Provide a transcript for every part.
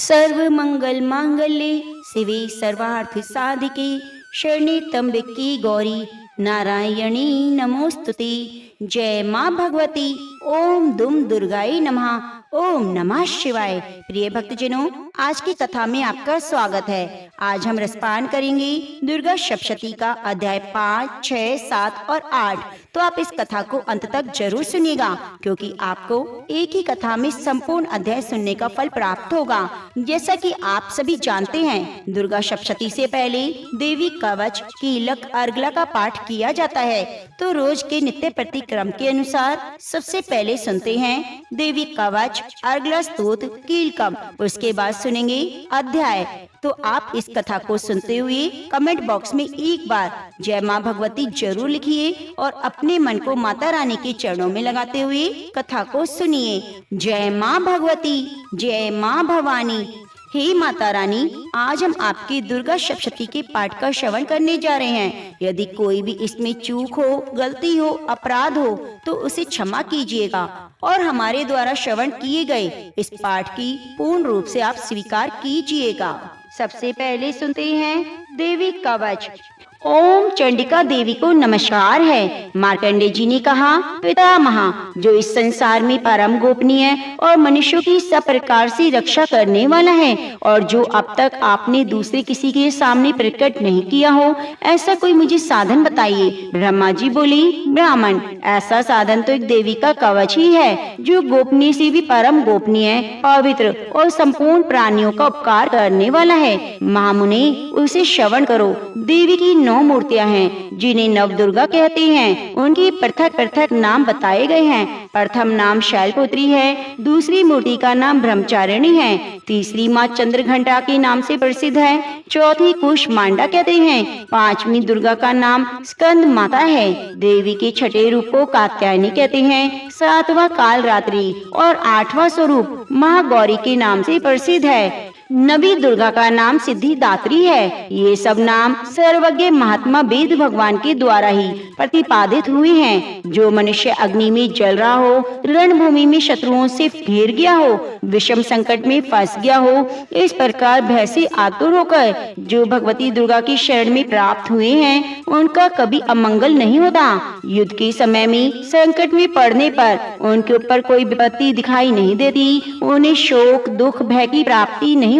सर्व मंगल मांगल्ये शिवे सर्वार्थ साधिके शरणे त्र्यंबके गौरी नारायणी नमोस्तुते। जय माँ भगवती। ओम दुम दुर्गाई नमः। ओम नमः शिवाय। प्रिय भक्तजनों, आज की कथा में आपका स्वागत है। आज हम रसपान करेंगे दुर्गा सप्तशती का अध्याय 5, 6, 7 और 8। तो आप इस कथा को अंत तक जरूर सुनिएगा, क्योंकि आपको एक ही कथा में संपूर्ण अध्याय सुनने का फल प्राप्त होगा। जैसा कि आप सभी जानते हैं, दुर्गा सप्तशती से पहले देवी कवच, कीलक, अर्गला का पाठ किया जाता है। तो रोज के नित्य प्रति क्रम के अनुसार सबसे पहले सुनते हैं देवी कवच, अर्गला स्तोत्र, कीलकम। उसके बाद सुनेंगे अध्याय। तो आप इस कथा को सुनते हुए कमेंट बॉक्स में एक बार जय माँ भगवती जरूर लिखिए और अपने मन को माता रानी के चरणों में लगाते हुए कथा को सुनिए। जय माँ भगवती, जय माँ भवानी। हे माता रानी, आज हम आपकी दुर्गा सप्तशती के पाठ का श्रवण करने जा रहे हैं। यदि कोई भी इसमें चूक हो, गलती हो, अपराध हो तो उसे क्षमा कीजिएगा और हमारे द्वारा श्रवण किए गए इस पाठ की पूर्ण रूप से आप स्वीकार कीजिएगा। सबसे पहले सुनते हैं देवी कवच। ओम चंडिका देवी को नमस्कार है। मार्कंडे जी ने कहा, पितामह, जो इस संसार में परम गोपनीय और मनुष्यों की सब प्रकार से रक्षा करने वाला है और जो अब तक आपने दूसरे किसी के सामने प्रकट नहीं किया हो, ऐसा कोई मुझे साधन बताइए। ब्रह्मा जी बोले, ब्राह्मण, ऐसा साधन तो एक देवी का कवच ही है, जो गोपनीय से भी परम गोपनीय, पवित्र और संपूर्ण प्राणियों का उपकार करने वाला है। महामुने, उसे श्रवण करो। देवी की 9 मूर्तियां हैं, जिन्हें नव दुर्गा कहते हैं। उनके पृथक पृथक नाम बताए गए हैं। प्रथम नाम शैलपुत्री है, दूसरी मूर्ति का नाम ब्रह्मचारिणी है, तीसरी माँ चंद्रघंटा के नाम से प्रसिद्ध है, चौथी कुष्मांडा कहते हैं, पांचवी दुर्गा का नाम स्कंद माता है, देवी के छठे रूप को कात्यायनी कहते हैं, सातवां कालरात्रि और 8वां स्वरूप महागौरी के नाम से प्रसिद्ध है। नवी दुर्गा का नाम सिद्धिदात्री है। ये सब नाम सर्वज्ञ महात्मा वेद भगवान के द्वारा ही प्रतिपादित हुए हैं। जो मनुष्य अग्नि में जल रहा हो, रणभूमि में शत्रुओं से घिर गया हो, विषम संकट में फंस गया हो, इस प्रकार भय से आतुर होकर जो भगवती दुर्गा की शरण में प्राप्त हुए हैं, उनका कभी अमंगल नहीं होता। युद्ध के समय में संकट में पड़ने पर उनके ऊपर कोई विपत्ति दिखाई नहीं देती। उन्हें शोक, दुख, भय की प्राप्ति नहीं होती।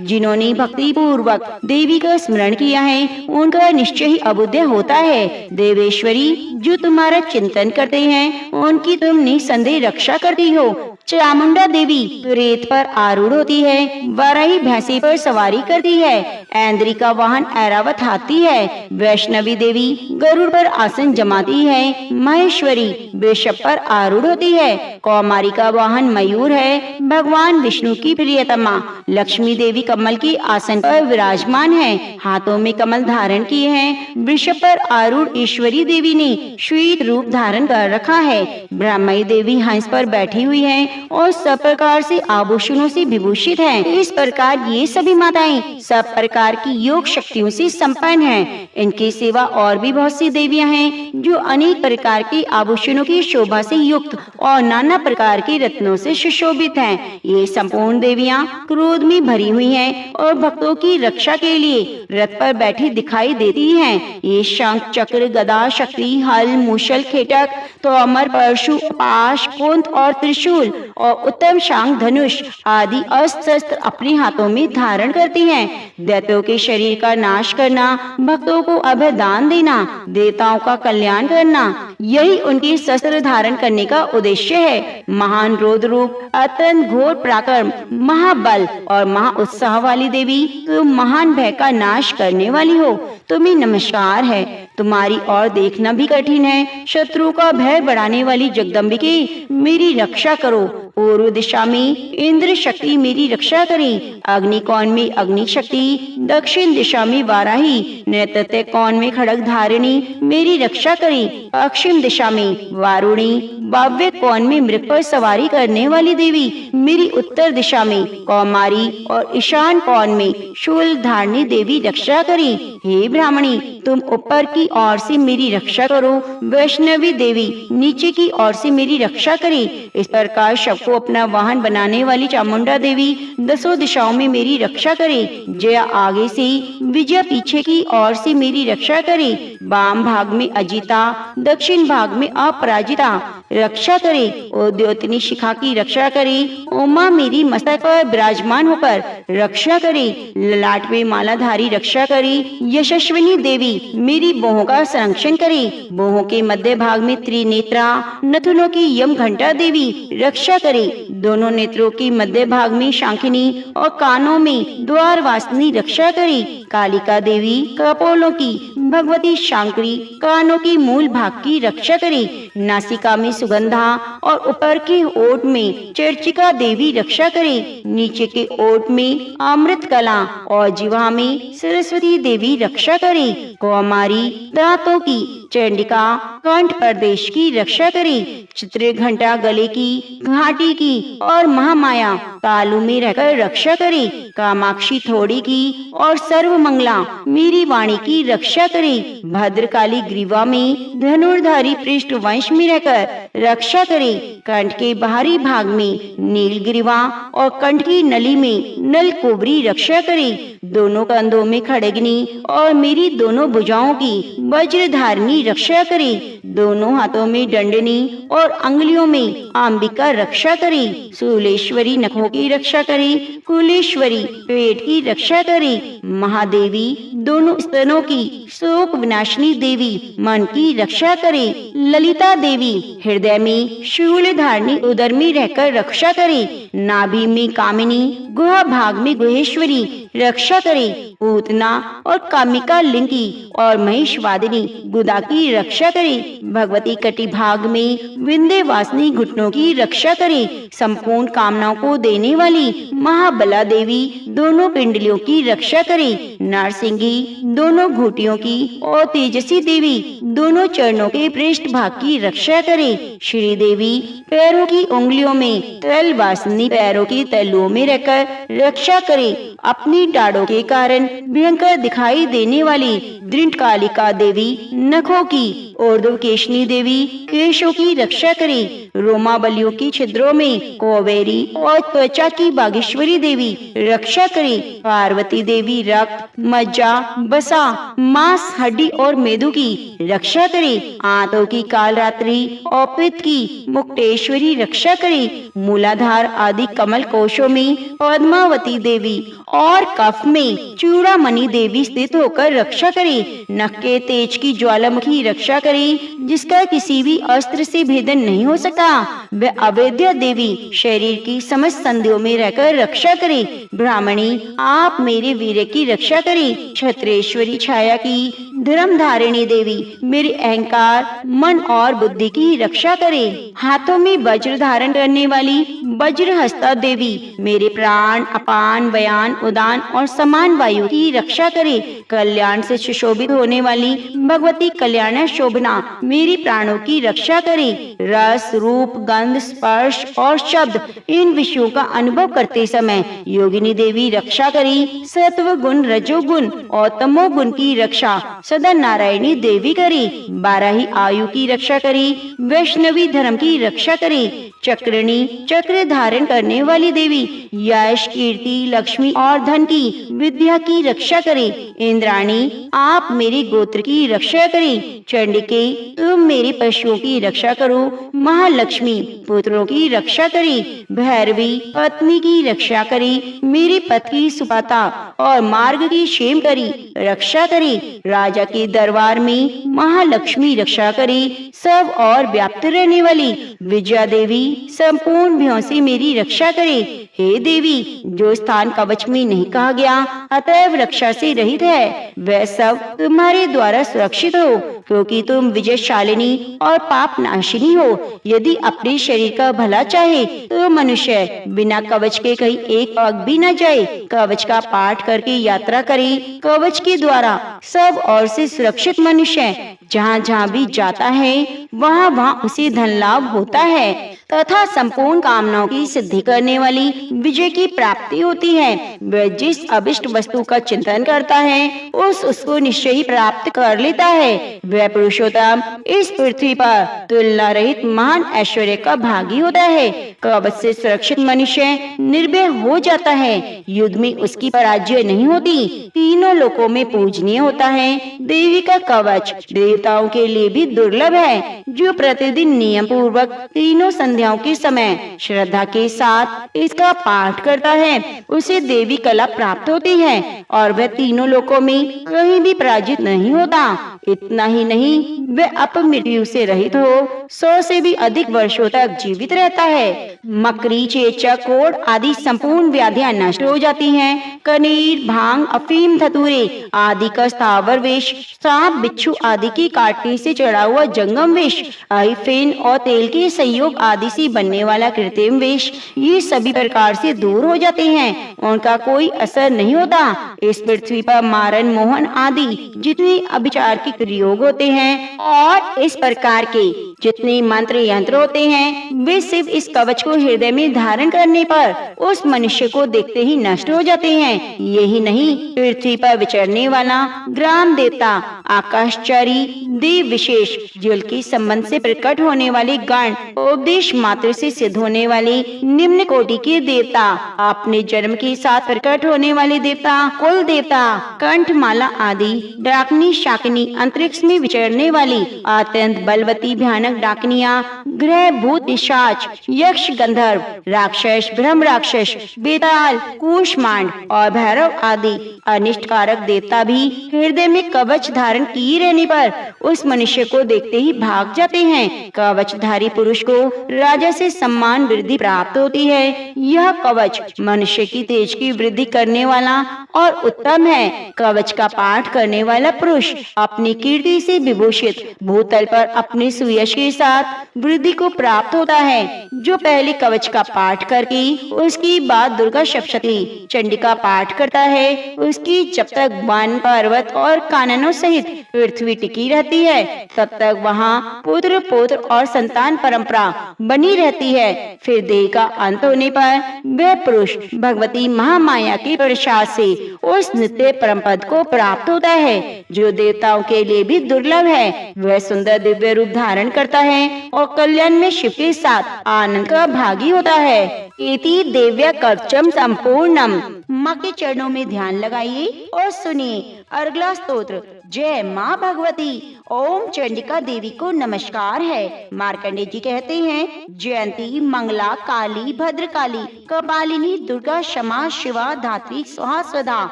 जिन्होंने भक्ति पूर्वक देवी का स्मरण किया है, उनका निश्चय ही अबुद्धि होता है। देवेश्वरी, जो तुम्हारा चिंतन करते हैं, उनकी तुम निसंदेह रक्षा करती हो। चामुंडा देवी रेत पर आरूढ़ होती है, वाराही भैंसे पर सवारी करती है, ऐन्द्री का वाहन ऐरावत हाथी है, वैष्णवी देवी गरुड़ पर आसन जमाती है, महेश्वरी वृषभ पर आरूढ़ होती है, कौमारी का वाहन मयूर है, भगवान विष्णु की प्रियतमा लक्ष्मी देवी कमल के आसन पर विराजमान है, हाथों में कमल धारण किए हैं। वृषभ पर आरूढ़ ईश्वरी देवी ने श्वेत रूप धारण कर रखा है। ब्रह्मई देवी हंस पर बैठी हुई है और सब प्रकार से आभूषणों से विभूषित है। इस प्रकार ये सभी माताएं सब प्रकार की योग शक्तियों से संपन्न हैं। इनके सिवा और भी बहुत सी देवियां हैं, जो अनेक प्रकार के आभूषणों की शोभा से युक्त और नाना प्रकार के रत्नों से सुशोभित हैं। ये संपूर्ण देवियां क्रोध में भरी हुई हैं और भक्तों की रक्षा के लिए रथ पर बैठी दिखाई देती हैं। ये शंख, चक्र, गदा, शक्ति, हल, मूषल, खेटक, तो अमर, परशु, पाश, कुंत और त्रिशूल और उत्तम शांग, धनुष आदि अस्त्र शस्त्र अपने हाथों में धारण करती हैं। दैत्यों के शरीर का नाश करना, भक्तों को अभय दान देना, देवताओं का कल्याण करना, यही उनके शस्त्र धारण करने का उद्देश्य है। महान रौद्र रूप, अत्यंत घोर पराक्रम, महाबल और महा उत्साह वाली देवी, तुम महान भय का नाश करने वाली हो। तुम्हें नमस्कार है। तुम्हारी और देखना भी कठिन है। शत्रु का भय बढ़ाने वाली जगदम्बिके, मेरी रक्षा करो। पूर्व दिशा में इंद्र शक्ति मेरी रक्षा करें। अग्नि कोण में अग्नि शक्ति, दक्षिण दिशा में वाराही, नैऋत्य कोण में खड़ग धारिणी मेरी रक्षा करें। पश्चिम दिशा में वारुणी, वाव्य कोण में मृग पर सवारी करने वाली देवी मेरी उत्तर दिशा में कौमारी और ईशान कोण में शूल धारणी देवी रक्षा करें। हे ब्राह्मणी, तुम ऊपर की ओर से मेरी रक्षा करो। वैष्णवी देवी नीचे की ओर से मेरी रक्षा करें। इस प्रकार शव को अपना वाहन बनाने वाली चामुंडा देवी दसों दिशाओं में मेरी रक्षा करे। जया आगे से, विजया पीछे की ओर से मेरी रक्षा करे। वाम भाग में अजिता, दक्षिण भाग में अपराजिता रक्षा करे। और द्योतनी शिखा की रक्षा करे। उमा मेरी मस्तक पर विराजमान होकर रक्षा करे। ललाट में मालाधारी रक्षा करे। यशस्विनी देवी मेरी बाहों का संरक्षण करे। बाहों के मध्य भाग में त्रिनेत्रा, नथुनों की यम घंटा देवी रक्षा करे। दोनों नेत्रों की मध्य भाग में शांखिनी और कानों में द्वार वासनी रक्षा करे। कालिका देवी कपोलों की, भगवती शांकरी कानों की मूल भाग की रक्षा करे। नासिका में सुगंधा और ऊपर के ओठ में चर्चिका देवी रक्षा करे। नीचे के ओठ में अमृत कला और जिह्वा में सरस्वती देवी रक्षा करे। कौमारी दांतों की चंडिका कंठ प्रदेश की रक्षा करे। चित्र घंटा गले की, घाटी की और महामाया तालु में रहकर रक्षा करे। कामाक्षी थोड़ी की और सर्वमंगला मेरी वाणी की रक्षा करे। भद्रकाली ग्रीवा में धनुर्धारी पृष्ठ वंश में रहकर रक्षा करे। कंठ के बाहरी भाग में नीलग्रीवा और कंठ की नली में नल कोबरी रक्षा करे। दोनों कंधों में खड़गनी और मेरी दोनों भुजाओं की वज्रधारिणी रक्षा करे। दोनों हाथों में दंडनी और अंगुलियों में अंबिका रक्षा करे। शूलेश्वरी नखों की रक्षा करे। कुलेश्वरी पेट की रक्षा करे। महादेवी दोनों स्तनों की शोक विनाशिनी देवी मन की रक्षा करे। ललिता देवी हृदय में शूल धारिणी उदर में रहकर रक्षा करे। नाभि में कामिनी, गुहा भाग में गुहेश्वरी रक्षा करे। पूतना और कामिका लिंगी और महिषवादिनी गुदा की रक्षा करे। भगवती कटी भाग में विंध्यवासिनी घुटनों की रक्षा करे। संपूर्ण कामनाओं को देने वाली महाबला देवी दोनों पिंडलियों की रक्षा करे। नरसिंगी दोनों घुटियों की और तेजसी देवी दोनों चरणों के पृष्ठ भाग की रक्षा करे। श्री देवी पैरों की उंगलियों में तल वासनी पैरों की तलुओं में रहकर रक्षा करे। अपनी डाढ़ों के कारण भयंकर दिखाई देने वाली दृढ़कालिका देवी नखों की ऊर्ध्वकेशनी देवी केशों की रक्षा करे। रोमावलियों की छिद्रों में कोवेरी और त्वचा की बागेश्वरी देवी रक्षा करे। पार्वती देवी रक्त, मज्जा, बसा, मांस, हड्डी और मेदू की रक्षा करे। आंतों की कालरात्रि और पित्त की मुक्तेश्वरी रक्षा करे। मूलाधार आदि कमल कोशों में पद्मावती देवी और कफ में चूड़ामणि देवी स्थित होकर रक्षा करे। नख के तेज की ज्वालामुखी रक्षा करे, जिसका किसी भी अस्त्र से भेदन नहीं हो सकता। वह अवेद्य देवी शरीर की समस्त संधियों में रहकर रक्षा करे। ब्राह्मणी आप मेरे वीर की रक्षा करे। क्षत्रेश्वरी छाया की धर्मधारिणी देवी मेरे अहंकार, मन और बुद्धि की रक्षा करे। हाथों में वज्र धारण करने वाली वज्रहस्ता देवी मेरे प्राण, अपान, व्यान, उदान और समान वायु की रक्षा करे। कल्याण से सुशोभित होने वाली भगवती कल्याण शोभना मेरी प्राणों की रक्षा करे। रस, रूप, गंध, स्पर्श और शब्द इन विषयों का अनुभव करते समय योगिनी देवी रक्षा करे। सत्व गुण, रजोगुण और तमोगुण की रक्षा सदा नारायणी देवी करे। 12 ही आयु की रक्षा करे। वैष्णवी धर्म की रक्षा करे। चक्रणी चक्र धारण करने वाली देवी यश, कीर्ति, लक्ष्मी और धन की विद्या की रक्षा करे। इंद्राणी आप मेरे गोत्र की रक्षा करें। चंडिके तुम मेरे पशुओं की रक्षा करो। महालक्ष्मी पुत्रों की रक्षा करे। भैरवी पत्नी की रक्षा करे। मेरे पति की सुपाता और मार्ग की क्षेम करी रक्षा करे। राजा के दरबार में महालक्ष्मी रक्षा करे। सब और व्याप्त रहने वाली विजया देवी संपूर्ण भयों से मेरी रक्षा करे। हे देवी, जो स्थान कवच में नहीं कहा गया अतएव रक्षा से रहित है, वह सब तुम्हारे द्वारा सुरक्षित हो, क्योंकि तुम विजयशालिनी और पाप नाशिनी हो। यदि अपने शरीर का भला चाहे तो मनुष्य बिना कवच के कहीं एक पग भी न जाए। कवच का पाठ करके यात्रा करे। कवच के द्वारा सब ओर से सुरक्षित मनुष्य जहाँ जहाँ भी जाता है वहाँ वहाँ उसे धन लाभ होता है तथा संपूर्ण कामनाओं की सिद्धि करने वाली विजय की प्राप्ति होती है। वह जिस अभिष्ट वस्तु का चिंतन करता है उसको निश्चय ही प्राप्त कर लेता है। वह पुरुषोत्तम इस पृथ्वी पर तुलना रहित महान ऐश्वर्य का भागी होता है। कवच से सुरक्षित मनुष्य निर्भय हो जाता है, युद्ध में उसकी पराजय नहीं होती, तीनों लोकों में पूजनीय होता है। देवी का कवच देवताओं के लिए भी दुर्लभ है। जो प्रतिदिन नियम पूर्वक तीनों संध्याओं के समय श्रद्धा के साथ इसका पाठ करता है उसे देवी कला प्राप्त होती है और वह तीनों लोकों में कहीं भी पराजित नहीं होता। इतना ही नहीं, वह अपमृत्यु से रहित हो 100 से भी अधिक वर्षों तक जीवित रहता है। मकड़ी, चेचक, कोढ़ आदि संपूर्ण व्याधियां नष्ट हो जाती हैं। कनीर, भांग, अफीम, धतूरे आदि का स्थावर विष, सांप, बिच्छू आदि की काटने से चढ़ा हुआ जंगम विष, फेन और तेल के संयोग आदि से बनने वाला कृत्रिम विष, ये सभी प्रकार से दूर हो जाते हैं, उनका कोई असर नहीं होता। इस पृथ्वी पर मारन, मोहन आदि जितने अभिचार के प्रयोग होते हैं और इस प्रकार के जितने मंत्र यंत्र होते हैं वे सिर्फ इस कवच को हृदय में धारण करने पर उस मनुष्य को देखते ही नष्ट हो जाते हैं। यही नहीं, पृथ्वी पर विचरने वाला ग्राम देवता, आकाशचारी देव विशेष, जल के संबंध से प्रकट होने वाले गण, उपदेश मात्र से सिद्ध होने वाले निम्न कोटि के देवता, अपने जन्म के साथ प्रकट होने वाले देवता, कुल देवता, कंठमाला आदि, डाकनी, शाकिनी, अंतरिक्ष में विचरने वाली अत्यंत बलवती भयानक डाकनियां, ग्रह, भूत, पिशाच, यक्ष, गंधर्व, राक्षस, ब्रह्म राक्षस, बेताल, कूष्मांड और भैरव आदि अनिष्टकारक देवता भी हृदय में कवच धारण किए रहने पर उस मनुष्य को देखते ही भाग जाते हैं। कवचधारी पुरुष को राजा से सम्मान वृद्धि प्राप्त होती है। यह कवच मनुष्य की तेज की वृद्धि करने वाला और उत्तम है। कवच का पाठ करने वाला पुरुष अपनी कीर्ति से विभूषित भूतल पर अपने सुयश के साथ वृद्धि को प्राप्त होता है। जो पहले कवच का पाठ करके उसकी बाद दुर्गा सप्तशती चंडी का पाठ करता है उसकी जब तक वन, पर्वत और काननों सहित पृथ्वी टिकी रहती है तब तक वहाँ पुत्र, पौत्र और संतान परंपरा बनी रहती है। फिर देह का अंत होने पर वह पुरुष भगवती महामाया के प्रसाद से उस नित्य परम पद को प्राप्त होता है जो देवताओं के लिए भी दुर्लभ है। वह सुंदर दिव्य रूप धारण करता है और कल्याण में शिव के साथ आनंद का भागी होता है। इति दिव्य कवचम संपूर्णम। माँ के चरणों में ध्यान लगाइए और सुनिए अगला स्तोत्र। जय माँ भगवती। ओम चंडिका देवी को नमस्कार है। मार्कंडेय जी कहते हैं, जयंती, मंगला, काली, भद्रकाली, कपालिनी, दुर्गा, क्षमा, शिवा, धात्री, स्वाहा, स्वधा,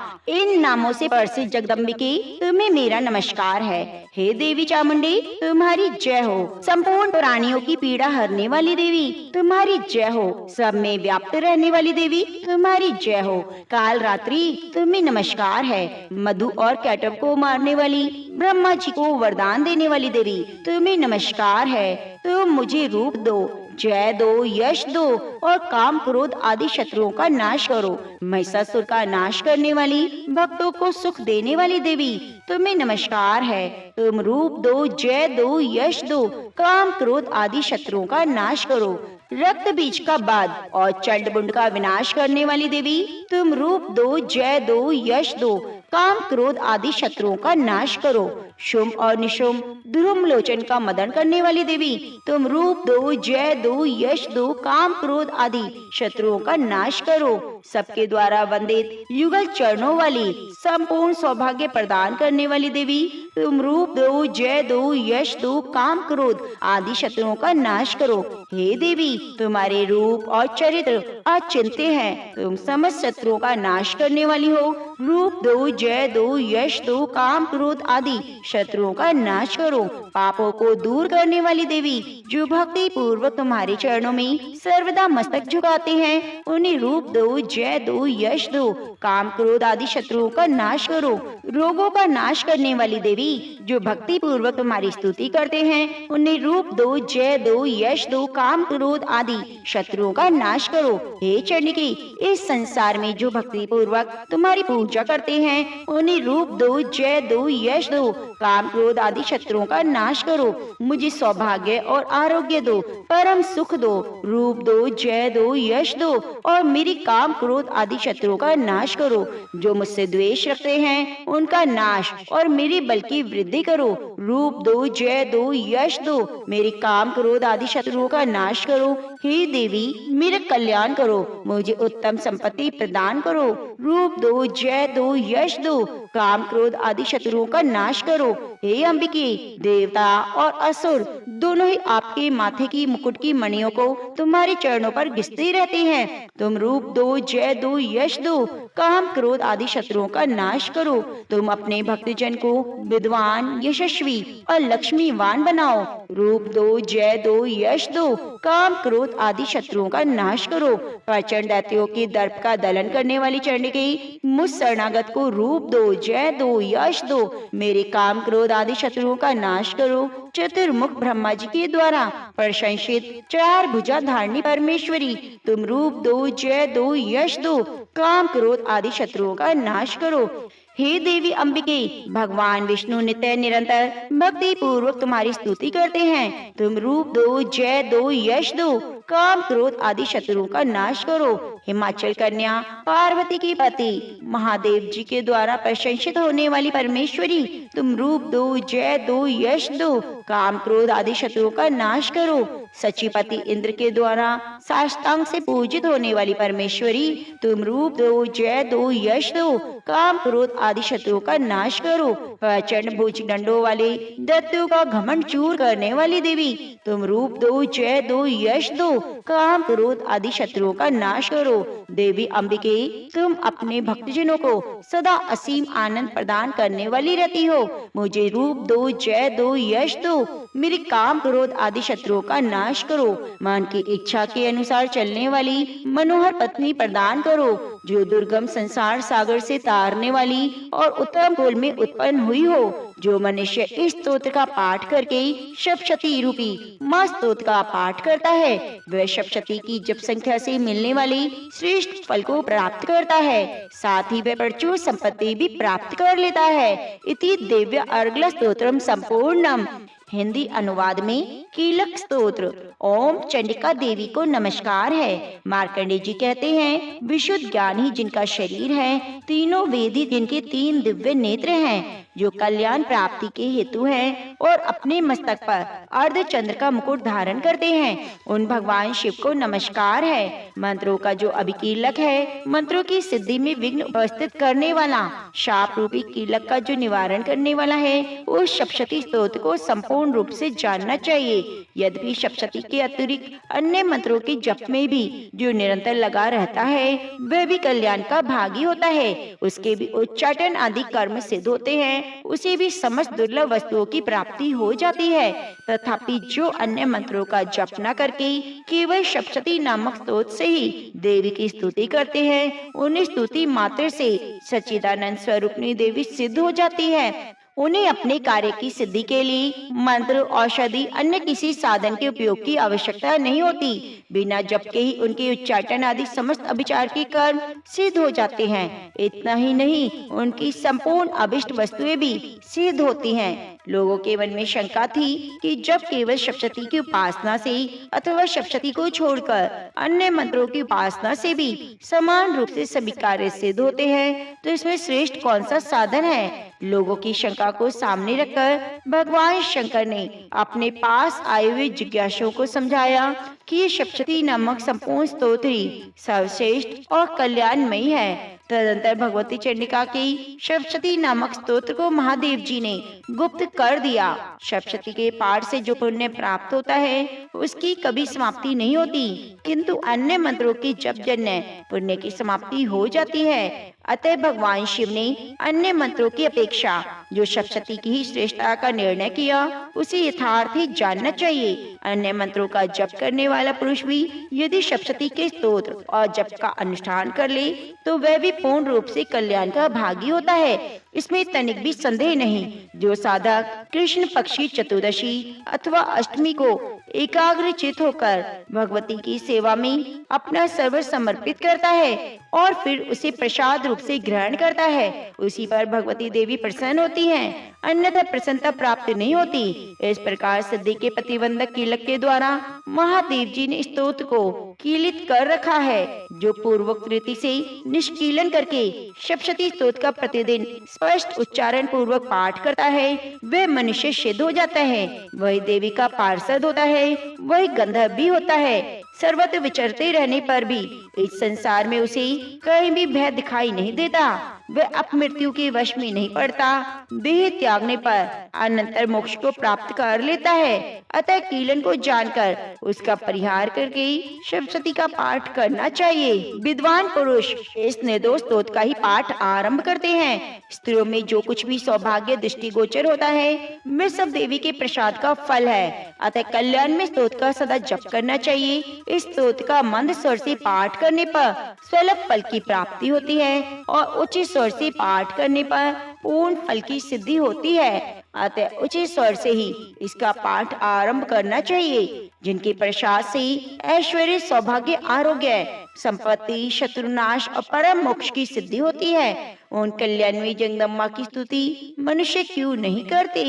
इन नामों से प्रसिद्ध जगदम्बिके तुम्हें मेरा नमस्कार है। हे देवी चामुंडी, तुम्हारी जय हो। संपूर्ण प्राणियों की पीड़ा हरने वाली देवी तुम्हारी जय हो। सब में व्याप्त रहने वाली देवी तुम्हारी जय हो। काल रात्रि तुम्हें नमस्कार है। मधु और कैटव को मारने वाली, ब्रह्मा जी को वरदान देने वाली देवी तुम्हें नमस्कार है। तुम मुझे रूप दो, जय दो, यश दो और काम, क्रोध आदि शत्रुओं का नाश करो। महिषासुर का नाश करने वाली, भक्तों को सुख देने वाली देवी तुम्हें नमस्कार है। तुम रूप दो, जय दो, यश दो, काम, क्रोध आदि शत्रुओं का नाश करो। रक्त बीज का बाद और चंडमुंड का विनाश करने वाली देवी तुम रूप दो, जय दो, यश दो, काम, क्रोध आदि शत्रुओं का नाश करो। शुंभ और निशुंभ, ध्रुम लोचन का मदन करने वाली देवी तुम रूप दो, जय दो, यश दो, काम, क्रोध आदि शत्रुओं का नाश करो। सबके द्वारा वंदित युगल चरणों वाली, संपूर्ण सौभाग्य प्रदान करने वाली देवी तुम रूप दो, जय दो, यश दो, काम, क्रोध आदि शत्रुओं का नाश करो। हे देवी, तुम्हारे रूप और चरित्र अचिंत्य हैं। तुम समस्त शत्रुओं का नाश करने वाली हो। रूप दो, जय दो, यश दो, काम क्रोध आदि शत्रुओं का नाश करो। पापों को दूर करने वाली देवी, जो भक्ति पूर्वक तुम्हारे चरणों में सर्वदा मस्तक झुकाते हैं, उन्हें रूप दो, जय दो, यश दो, काम क्रोध आदि शत्रुओं का नाश करो। रोगों का नाश करने वाली देवी, जो भक्ति पूर्वक तुम्हारी स्तुति करते हैं, उन्हें रूप दो, जय दो, यश दो, काम क्रोध आदि शत्रुओं का नाश करो। हे चंडिके, इस संसार में जो भक्ति पूर्वक तुम्हारी पूजा करते हैं, उन्हें रूप दो, जय दो, यश दो, काम क्रोध आदि शत्रुओं का नाश करो। मुझे सौभाग्य और आरोग्य दो, परम सुख दो, रूप दो, जय दो, यश दो, और मेरी काम क्रोध आदि शत्रुओं का नाश करो। जो मुझसे द्वेष रखते हैं, उनका नाश और मेरे बल की वृद्धि करो। रूप दो, जय दो, यश दो, मेरे काम क्रोध आदि शत्रुओं का नाश करो। हे देवी, मेरा कल्याण करो, मुझे उत्तम संपत्ति प्रदान करो। रूप दो, जय दो, यश दो, काम क्रोध आदि शत्रुओं का नाश करो। हे अंबिके, देवता और असुर दोनों ही आपके माथे की मुकुट की मणियों को तुम्हारे चरणों पर घिसते रहते हैं। तुम रूप दो, जय दो, यश दो, काम क्रोध आदि शत्रुओं का नाश करो। तुम अपने भक्तजन को विद्वान, यशस्वी और लक्ष्मीवान बनाओ। रूप दो, जय दो, यश दो, काम क्रोध आदि शत्रुओं का नाश करो। प्रचंड दैत्यों के दर्प का दलन करने वाली चंडिके, मुझ शरणागत को रूप दो, जय दो, यश दो, मेरे काम क्रोध आदि शत्रुओं का नाश करो। चतुर्मुख ब्रह्मा जी के द्वारा प्रशंसित चार भुजा धारणी परमेश्वरी, तुम रूप दो, जय दो, यश दो, काम क्रोध आदि शत्रुओं का नाश करो। हे देवी अंबिके, भगवान विष्णु नित्य निरंतर भक्ति पूर्वक तुम्हारी स्तुति करते हैं। तुम रूप दो, जय दो, यश दो, काम क्रोध आदि शत्रुओं का नाश करो। हिमाचल कन्या पार्वती की पति महादेव जी के द्वारा प्रशंसित होने वाली परमेश्वरी, तुम रूप दो, जय दो, यश दो, काम क्रोध आदि शत्रुओं का नाश करो। सचिपति इंद्र के द्वारा साष्टांग से पूजित होने वाली परमेश्वरी, तुम रूप दो, जय दो, यश दो, काम क्रोध आदि शत्रुओं का नाश करो। प्रचंड भुज दंडों वाले दैत्यों का घमंड चूर करने वाली देवी, तुम रूप दो, जय दो, यश दो, काम क्रोध आदि शत्रुओं का नाश करो। देवी अंबिके, तुम अपने भक्तजनों को सदा असीम आनंद प्रदान करने वाली रहती हो। मुझे रूप दो, जय दो, यश दो, मेरे काम क्रोध आदि शत्रुओं का नाश करो। मन की इच्छा के अनुसार चलने वाली मनोहर पत्नी प्रदान करो, जो दुर्गम संसार सागर से तारने वाली और उत्तम कुल में उत्पन्न हुई हो। जो मनुष्य इस स्तोत्र का पाठ करके सप्तशती रूपी माँ स्तोत्र का पाठ करता है, वह सप्तशती की जप संख्या से मिलने वाली श्रेष्ठ फल को प्राप्त करता है। साथ ही वह प्रचुर संपत्ति भी प्राप्त कर लेता है। इति दिव्य अर्गल स्तोत्रम संपूर्णम। हिंदी अनुवाद में कीलक स्तोत्र। ओम चंडिका देवी को नमस्कार है। मार्कंडेय जी कहते हैं, विशुद्ध ज्ञान ही जिनका शरीर है, तीनों वेदी जिनके तीन दिव्य नेत्र हैं, जो कल्याण प्राप्ति के हेतु हैं और अपने मस्तक पर अर्धचंद्र का मुकुट धारण करते हैं, उन भगवान शिव को नमस्कार है। मंत्रों का जो अभिकीलक है, मंत्रों की सिद्धि में विघ्न उपस्थित करने वाला, शाप रूपी कीलक का जो निवारण करने वाला है, उस सप्तशती स्तोत्र को संपूर्ण रूप से जानना चाहिए। यद्यपि सप्तशती के अतिरिक्त अन्य मंत्रों के जप में भी जो निरंतर लगा रहता है, वह भी कल्याण का भागी होता है। उसके भी उच्चाटन आदि कर्म सिद्ध होते हैं, उसे भी समस्त दुर्लभ वस्तुओं की प्राप्ति हो जाती है। तथापि जो अन्य मंत्रों का जप न करके केवल सप्तशती नामक स्तोत्र से ही देवी की स्तुति करते हैं, उन्हें स्तुति मात्र से सच्चिदानंद स्वरूपिणी देवी सिद्ध हो जाती है। उन्हें अपने कार्य की सिद्धि के लिए मंत्र, औषधि, अन्य किसी साधन के उपयोग की आवश्यकता नहीं होती। बिना जप के ही उनके उच्चाटन आदि समस्त अभिचार के कर्म सिद्ध हो जाते हैं। इतना ही नहीं, उनकी संपूर्ण अभिष्ट वस्तुएं भी सिद्ध होती हैं। लोगों के मन में शंका थी कि जब केवल सप्तशती की उपासना से अथवा सप्तशती को छोड़कर अन्य मंत्रों की उपासना से भी समान रूप से सभी कार्य सिद्ध होते हैं, तो इसमें श्रेष्ठ कौन सा साधन है? लोगों की शंका को सामने रखकर भगवान शंकर ने अपने पास आए हुए जिज्ञासुओं को समझाया कि ये सप्तशती नामक संपूर्ण स्तोत्र ही सर्वश्रेष्ठ और कल्याणमयी है। तदंतर भगवती चंडिका की सप्तशती नामक स्तोत्र को महादेव जी ने गुप्त कर दिया। सप्तशती के पाठ से जो पुण्य प्राप्त होता है, उसकी कभी समाप्ति नहीं होती, किंतु अन्य मंत्रों की जप जन्य पुण्य की समाप्ति हो जाती है। अतः भगवान शिव ने अन्य मंत्रों की अपेक्षा जो सप्तशती की ही श्रेष्ठता का निर्णय किया उसे यथार्थ ही जानना चाहिए। अन्य मंत्रों का जप करने वाला पुरुष भी यदि सप्तशती के स्तोत्र और जप का अनुष्ठान कर ले तो वह भी पूर्ण रूप से कल्याण का भागी होता है, इसमें तनिक भी संदेह नहीं। जो साधक कृष्ण पक्षी चतुर्दशी अथवा अष्टमी को एकाग्रचित होकर भगवती की सेवा में अपना सर्व समर्पित करता है और फिर उसे प्रसाद रूप से ग्रहण करता है, उसी पर भगवती देवी प्रसन्न होती हैं, अन्यथा प्रसन्नता प्राप्त नहीं होती। इस प्रकार सिद्धि के प्रतिबंधक कीलक के द्वारा महादेव जी ने स्तोत्र को कीलित कर रखा है। जो पूर्वोक्त रीति से निष्कीलन करके सप्तशती स्तोत्र का प्रतिदिन स्पष्ट उच्चारण पूर्वक पाठ करता है वह मनुष्य सिद्ध हो जाता है, वही देवी का पार्षद होता है, वही गंधर्व भी होता है। सर्वत्र विचरते रहने पर भी इस संसार में उसे कहीं भी भय दिखाई नहीं देता, वह अपमृत्यु के वश में नहीं पड़ता, देह त्यागने पर अनंतर मोक्ष को प्राप्त कर लेता है। अतः कीलन को जानकर उसका परिहार करके सप्तशती का पाठ करना चाहिए। विद्वान पुरुष इस निर्दोष स्तोत्र का ही पाठ आरंभ करते हैं। स्त्रियों में जो कुछ भी सौभाग्य दृष्टिगोचर होता है वह सब देवी के प्रसाद का फल है, अतः कल्याण में स्तोत्र का सदा जप करना चाहिए। इस स्तोत्र का मंद स्वर से पाठ करने पर सुलभ फल की प्राप्ति होती है और उच्च स्वर से पाठ करने पर पूर्ण फल की सिद्धि होती है, अतः उचित स्वर से ही इसका पाठ आरंभ करना चाहिए। जिनके प्रसाद से ऐश्वर्य, सौभाग्य, आरोग्य, संपत्ति, शत्रुनाश और परम मोक्ष की सिद्धि होती है, उन कल्याणवी जगदम्बा की स्तुति मनुष्य क्यों नहीं करते।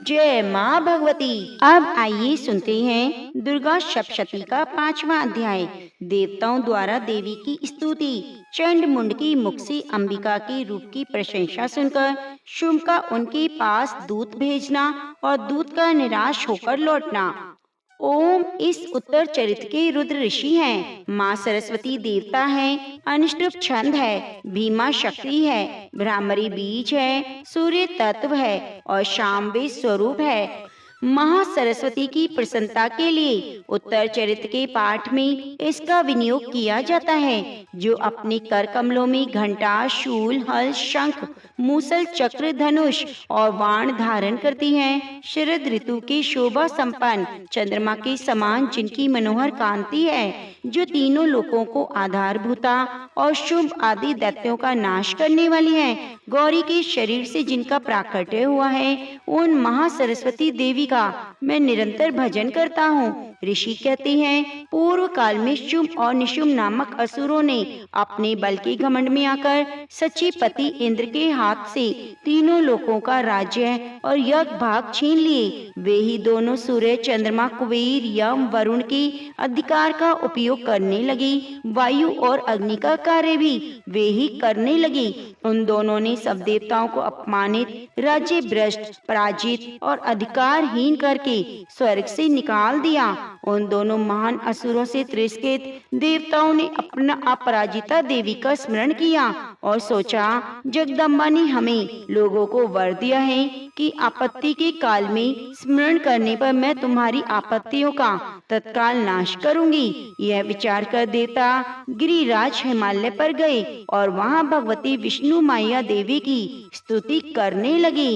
जय माँ भगवती। अब आइए सुनते हैं दुर्गा सप्तशती का 5वां अध्याय। देवताओं द्वारा देवी की स्तुति। चंड मुंड की मुख से अंबिका के रूप की प्रशंसा सुनकर शुंभ का उनके पास दूत भेजना और दूत का निराश होकर लौटना। ओम इस उत्तर चरित्र के रुद्र ऋषि हैं, माँ सरस्वती देवता हैं, अनुष्टुप छंद है, भीमा शक्ति है, भ्रामरी बीज है, सूर्य तत्व है और शाम्बे स्वरूप है। महासरस्वती की प्रसन्नता के लिए उत्तर चरित्र के पाठ में इसका विनियोग किया जाता है। जो अपने कर कमलों में घंटा, शूल, हल, शंख, मूसल, चक्र, धनुष और बाण धारण करती हैं। शरद ऋतु के शोभा संपन्न चंद्रमा के समान जिनकी मनोहर कांति है, जो तीनों लोकों को आधारभूता और शुभ आदि दैत्यों का नाश करने वाली है, गौरी के शरीर से जिनका प्राकट्य हुआ है, उन महासरस्वती देवी का मैं निरंतर भजन करता हूँ। ऋषि कहते हैं, पूर्व काल में शुंभ और निशुंभ नामक असुरों ने अपने बल के घमंड में आकर सचीपति इंद्र के हाथ से तीनों लोकों का राज्य और यज्ञ भाग छीन लिए। वे ही दोनों सूर्य, चंद्रमा, कुबेर, यम, वरुण के अधिकार का उपयोग करने लगे। वायु और अग्नि का कार्य भी वे ही करने लगे। उन दोनों ने सब देवताओं को अपमानित, राज्य भ्रष्ट, पराजित और अधिकारहीन करके स्वर्ग से निकाल दिया। उन दोनों महान असुरों से तिरस्कृत देवताओं ने अपना अपराजिता देवी का स्मरण किया और सोचा, जगदम्बा ने हमें लोगों को वर दिया है कि आपत्ति के काल में स्मरण करने पर मैं तुम्हारी आपत्तियों का तत्काल नाश करूंगी। यह विचार कर देवता गिरिराज हिमालय पर गए और वहां भगवती विष्णु मैया देवी की स्तुति करने लगे।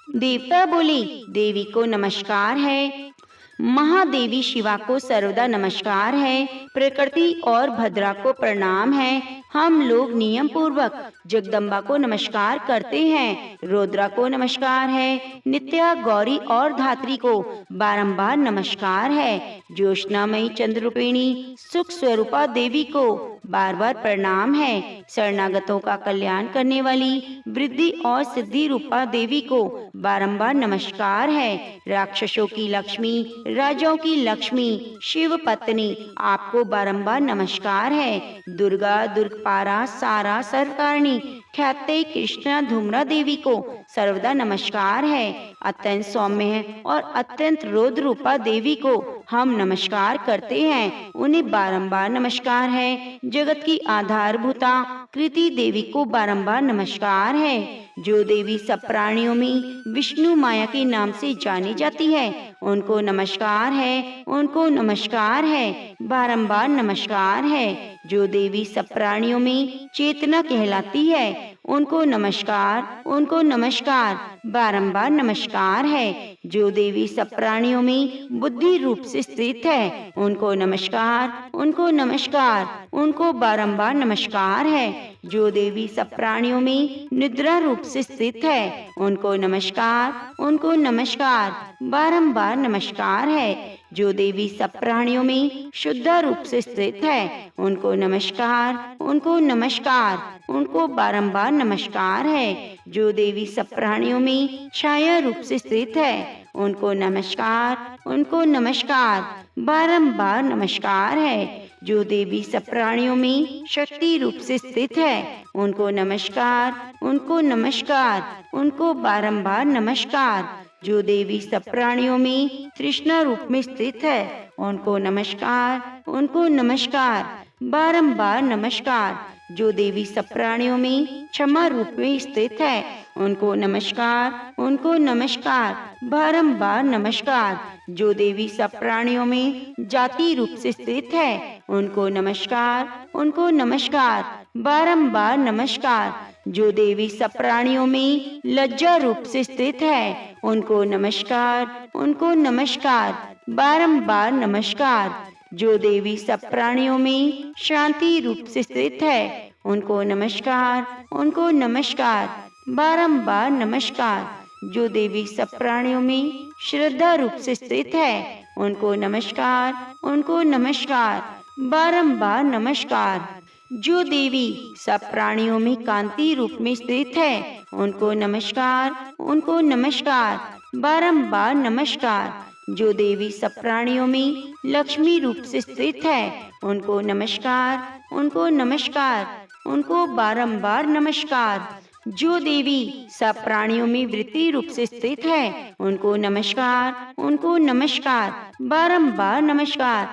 देवता बोले, देवी को नमस्कार है, महादेवी शिवा को सर्वदा नमस्कार है, प्रकृति और भद्रा को प्रणाम है। हम लोग नियम पूर्वक जगदम्बा को नमस्कार करते हैं। रुद्रा को नमस्कार है, नित्या, गौरी और धात्री को बारंबार नमस्कार है। ज्योत्स्नामयी चंद्ररूपिणी सुख स्वरूपा देवी को बार बार प्रणाम है। शरणागतों का कल्याण करने वाली वृद्धि और सिद्धि रूपा देवी को बारंबार नमस्कार है। राक्षसों की लक्ष्मी, राजाओं की लक्ष्मी, शिव पत्नी, आपको बारंबार नमस्कार है। दुर्गा, दुर्गपारा, सारा, सर्वकारिणी, ख्याते, कृष्णा, धूम्रा देवी को सर्वदा नमस्कार है। अत्यंत सौम्य और अत्यंत रौद्र रूपा देवी को हम नमस्कार करते हैं। उन्हें बारंबार नमस्कार है। जगत की आधारभूता कृति देवी को बारंबार नमस्कार है। जो देवी सब प्राणियों में विष्णु माया के नाम से जानी जाती है, उनको नमस्कार है, उनको नमस्कार है, बारंबार नमस्कार है। जो देवी सब प्राणियों में चेतना कहलाती है, उनको नमस्कार, उनको नमस्कार, बारंबार नमस्कार है। जो देवी सब प्राणियों में बुद्धि रूप से स्थित है, उनको नमस्कार, उनको नमस्कार, उनको बारंबार नमस्कार है। जो देवी सब प्राणियों में निद्रा रूप से स्थित है, उनको नमस्कार, उनको नमस्कार, बारंबार नमस्कार है। जो देवी सब प्राणियों में शुद्ध रूप से स्थित है, उनको नमस्कार, उनको नमस्कार, उनको बारंबार नमस्कार है। जो देवी सब प्राणियों में छाया रूप से स्थित है, उनको नमस्कार, उनको नमस्कार, बारंबार नमस्कार है। जो देवी सब प्राणियों में शक्ति रूप से स्थित है, उनको नमस्कार, उनको नमस्कार, उनको बारंबार नमस्कार। जो देवी सब प्राणियों में तृष्णा रूप में स्थित है, उनको नमस्कार, उनको नमस्कार, बारंबार नमस्कार। जो देवी सब प्राणियों में क्षमा रूप में स्थित है, उनको नमस्कार, उनको नमस्कार, बारंबार नमस्कार। जो देवी सब प्राणियों में जाति रूप से स्थित है, उनको नमस्कार, उनको नमस्कार, बारंबार नमस्कार। जो देवी सब प्राणियों में लज्जा रूप से स्थित है, उनको नमस्कार, उनको नमस्कार, बारंबार नमस्कार। जो देवी सब प्राणियों में शांति रूप से स्थित है, उनको नमस्कार, उनको नमस्कार, बारंबार नमस्कार। जो देवी सब प्राणियों में श्रद्धा रूप से स्थित है, उनको नमस्कार, उनको नमस्कार, बारंबार नमस्कार। जो देवी सब प्राणियों में कांति रूप में स्थित है, उनको नमस्कार, उनको नमस्कार, बारंबार नमस्कार। जो देवी सब प्राणियों में लक्ष्मी रूप से स्थित है, उनको नमस्कार, उनको नमस्कार, उनको बारंबार नमस्कार। जो देवी सब प्राणियों में वृत्ति रूप से स्थित है, उनको नमस्कार, उनको नमस्कार, बारंबार नमस्कार।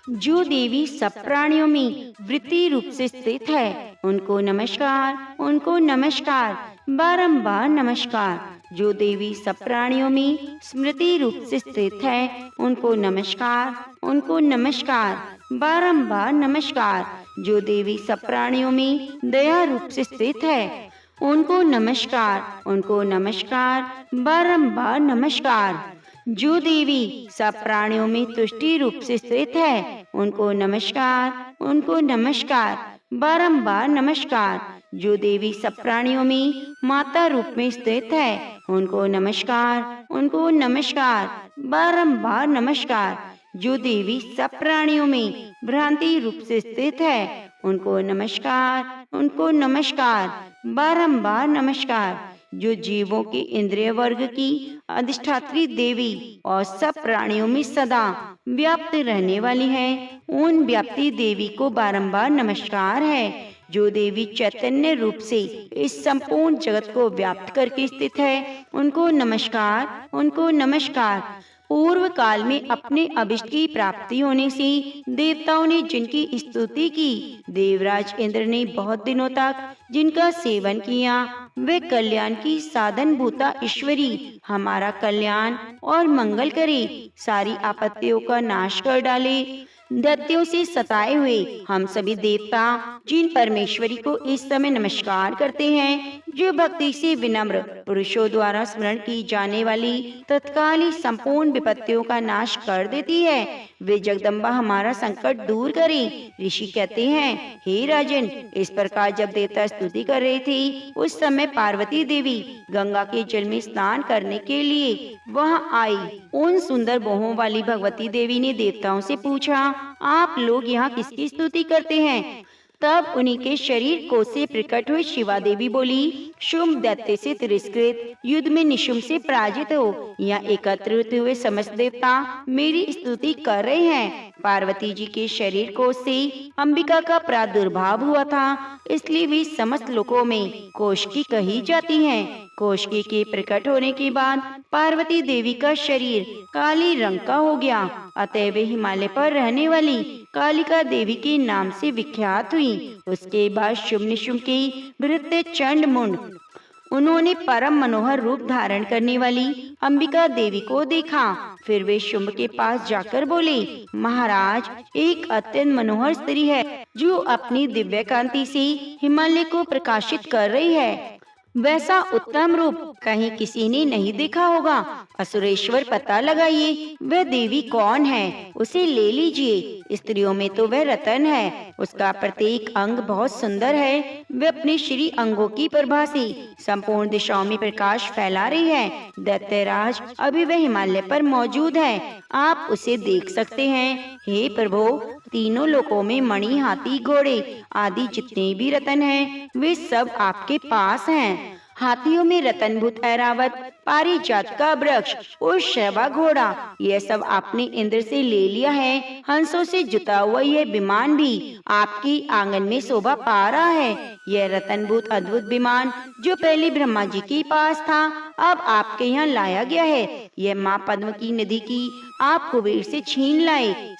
जो देवी सब प्राणियों में वृत्ति रूप से स्थित है, उनको नमस्कार, उनको नमस्कार, बारंबार नमस्कार। जो देवी सब प्राणियों में स्मृति रूप से स्थित है, उनको नमस्कार, उनको नमस्कार, बारंबार नमस्कार। जो देवी सब प्राणियों में दया रूप से स्थित है, उनको नमस्कार, उनको नमस्कार, बारंबार नमस्कार। जो देवी सब प्राणियों में तुष्टि रूप से स्थित है, उनको नमस्कार, उनको नमस्कार, बारंबार नमस्कार। जो देवी सब प्राणियों में माता रूप में स्थित है, उनको नमस्कार, उनको नमस्कार, बारंबार नमस्कार। जो देवी सब प्राणियों में भ्रांति रूप से स्थित है, उनको नमस्कार, उनको नमस्कार, बारंबार नमस्कार। जो जीवों के इंद्रिय वर्ग की अधिष्ठात्री देवी और सब प्राणियों में सदा व्याप्त रहने वाली है, उन व्याप्ति देवी को बारंबार नमस्कार है। जो देवी चैतन्य रूप से इस संपूर्ण जगत को व्याप्त करके स्थित है, उनको नमस्कार, उनको नमस्कार। पूर्व काल में अपने अभिष्ट की प्राप्ति होने से देवताओं ने जिनकी स्तुति की, देवराज इंद्र ने बहुत दिनों तक जिनका सेवन किया, वे कल्याण की साधन भूता ईश्वरी हमारा कल्याण और मंगल करे, सारी आपत्तियों का नाश कर डाले। दैत्यों से सताए हुए हम सभी देवता जिन परमेश्वरी को इस समय नमस्कार करते हैं, जो भक्ति से विनम्र पुरुषों द्वारा स्मरण की जाने वाली तत्काल ही संपूर्ण विपत्तियों का नाश कर देती है, वे जगदम्बा हमारा संकट दूर करें। ऋषि कहते हैं, हे राजन, इस प्रकार जब देवता स्तुति कर रहे थे, उस समय पार्वती देवी गंगा के जल में स्नान करने के लिए वहां आई। उन सुंदर बाहों वाली भगवती देवी ने देवताओं से पूछा, आप लोग यहाँ किसकी स्तुति करते हैं? तब उन्हीं के शरीर को से प्रकट हुई शिवा देवी बोली, शुंभ दैत्य से तिरस्कृत, युद्ध में निशुंभ से पराजित हो, यहाँ एकत्रित हुए समस्त देवता मेरी स्तुति कर रहे हैं। पार्वती जी के शरीर को से अंबिका का प्रादुर्भाव हुआ था, इसलिए वे समस्त लोकों में कोश की कही जाती हैं। कौशिकी के प्रकट होने के बाद पार्वती देवी का शरीर काली रंग का हो गया। अतः वे हिमालय पर रहने वाली कालिका देवी के नाम से विख्यात हुई। उसके बाद शुंभ निशुंभ के भृत्य चंड मुंड, उन्होंने परम मनोहर रूप धारण करने वाली अंबिका देवी को देखा। फिर वे शुंभ के पास जाकर बोले, महाराज, एक अत्यंत मनोहर स्त्री है जो अपनी दिव्य कांति से हिमालय को प्रकाशित कर रही है। वैसा उत्तम रूप कहीं किसी ने नहीं देखा होगा। असुरेश्वर, पता लगाइए वह देवी कौन है, उसे ले लीजिए। स्त्रियों में तो वह रतन है, उसका प्रत्येक अंग बहुत सुंदर है। वह अपने श्री अंगों की प्रभा से संपूर्ण दिशाओं में प्रकाश फैला रही है। दैत्यराज, अभी वह हिमालय पर मौजूद है, आप उसे देख सकते हैं। हे प्रभु, तीनों लोकों में मणि, हाथी, घोड़े आदि जितने भी रतन हैं, वे सब आपके पास हैं। हाथियों में रतनभूत ऐरावत, पारिजात का वृक्ष और शैवा घोड़ा, यह सब आपने इंद्र से ले लिया है। हंसों से जुता हुआ यह विमान भी आपकी आंगन में शोभा पा रहा है। यह रतनभूत अद्भुत विमान जो पहले ब्रह्मा जी के पास था, अब आपके यहाँ लाया गया है। यह माँ पद्म की निधि की आप कुबेर से छीन लाए।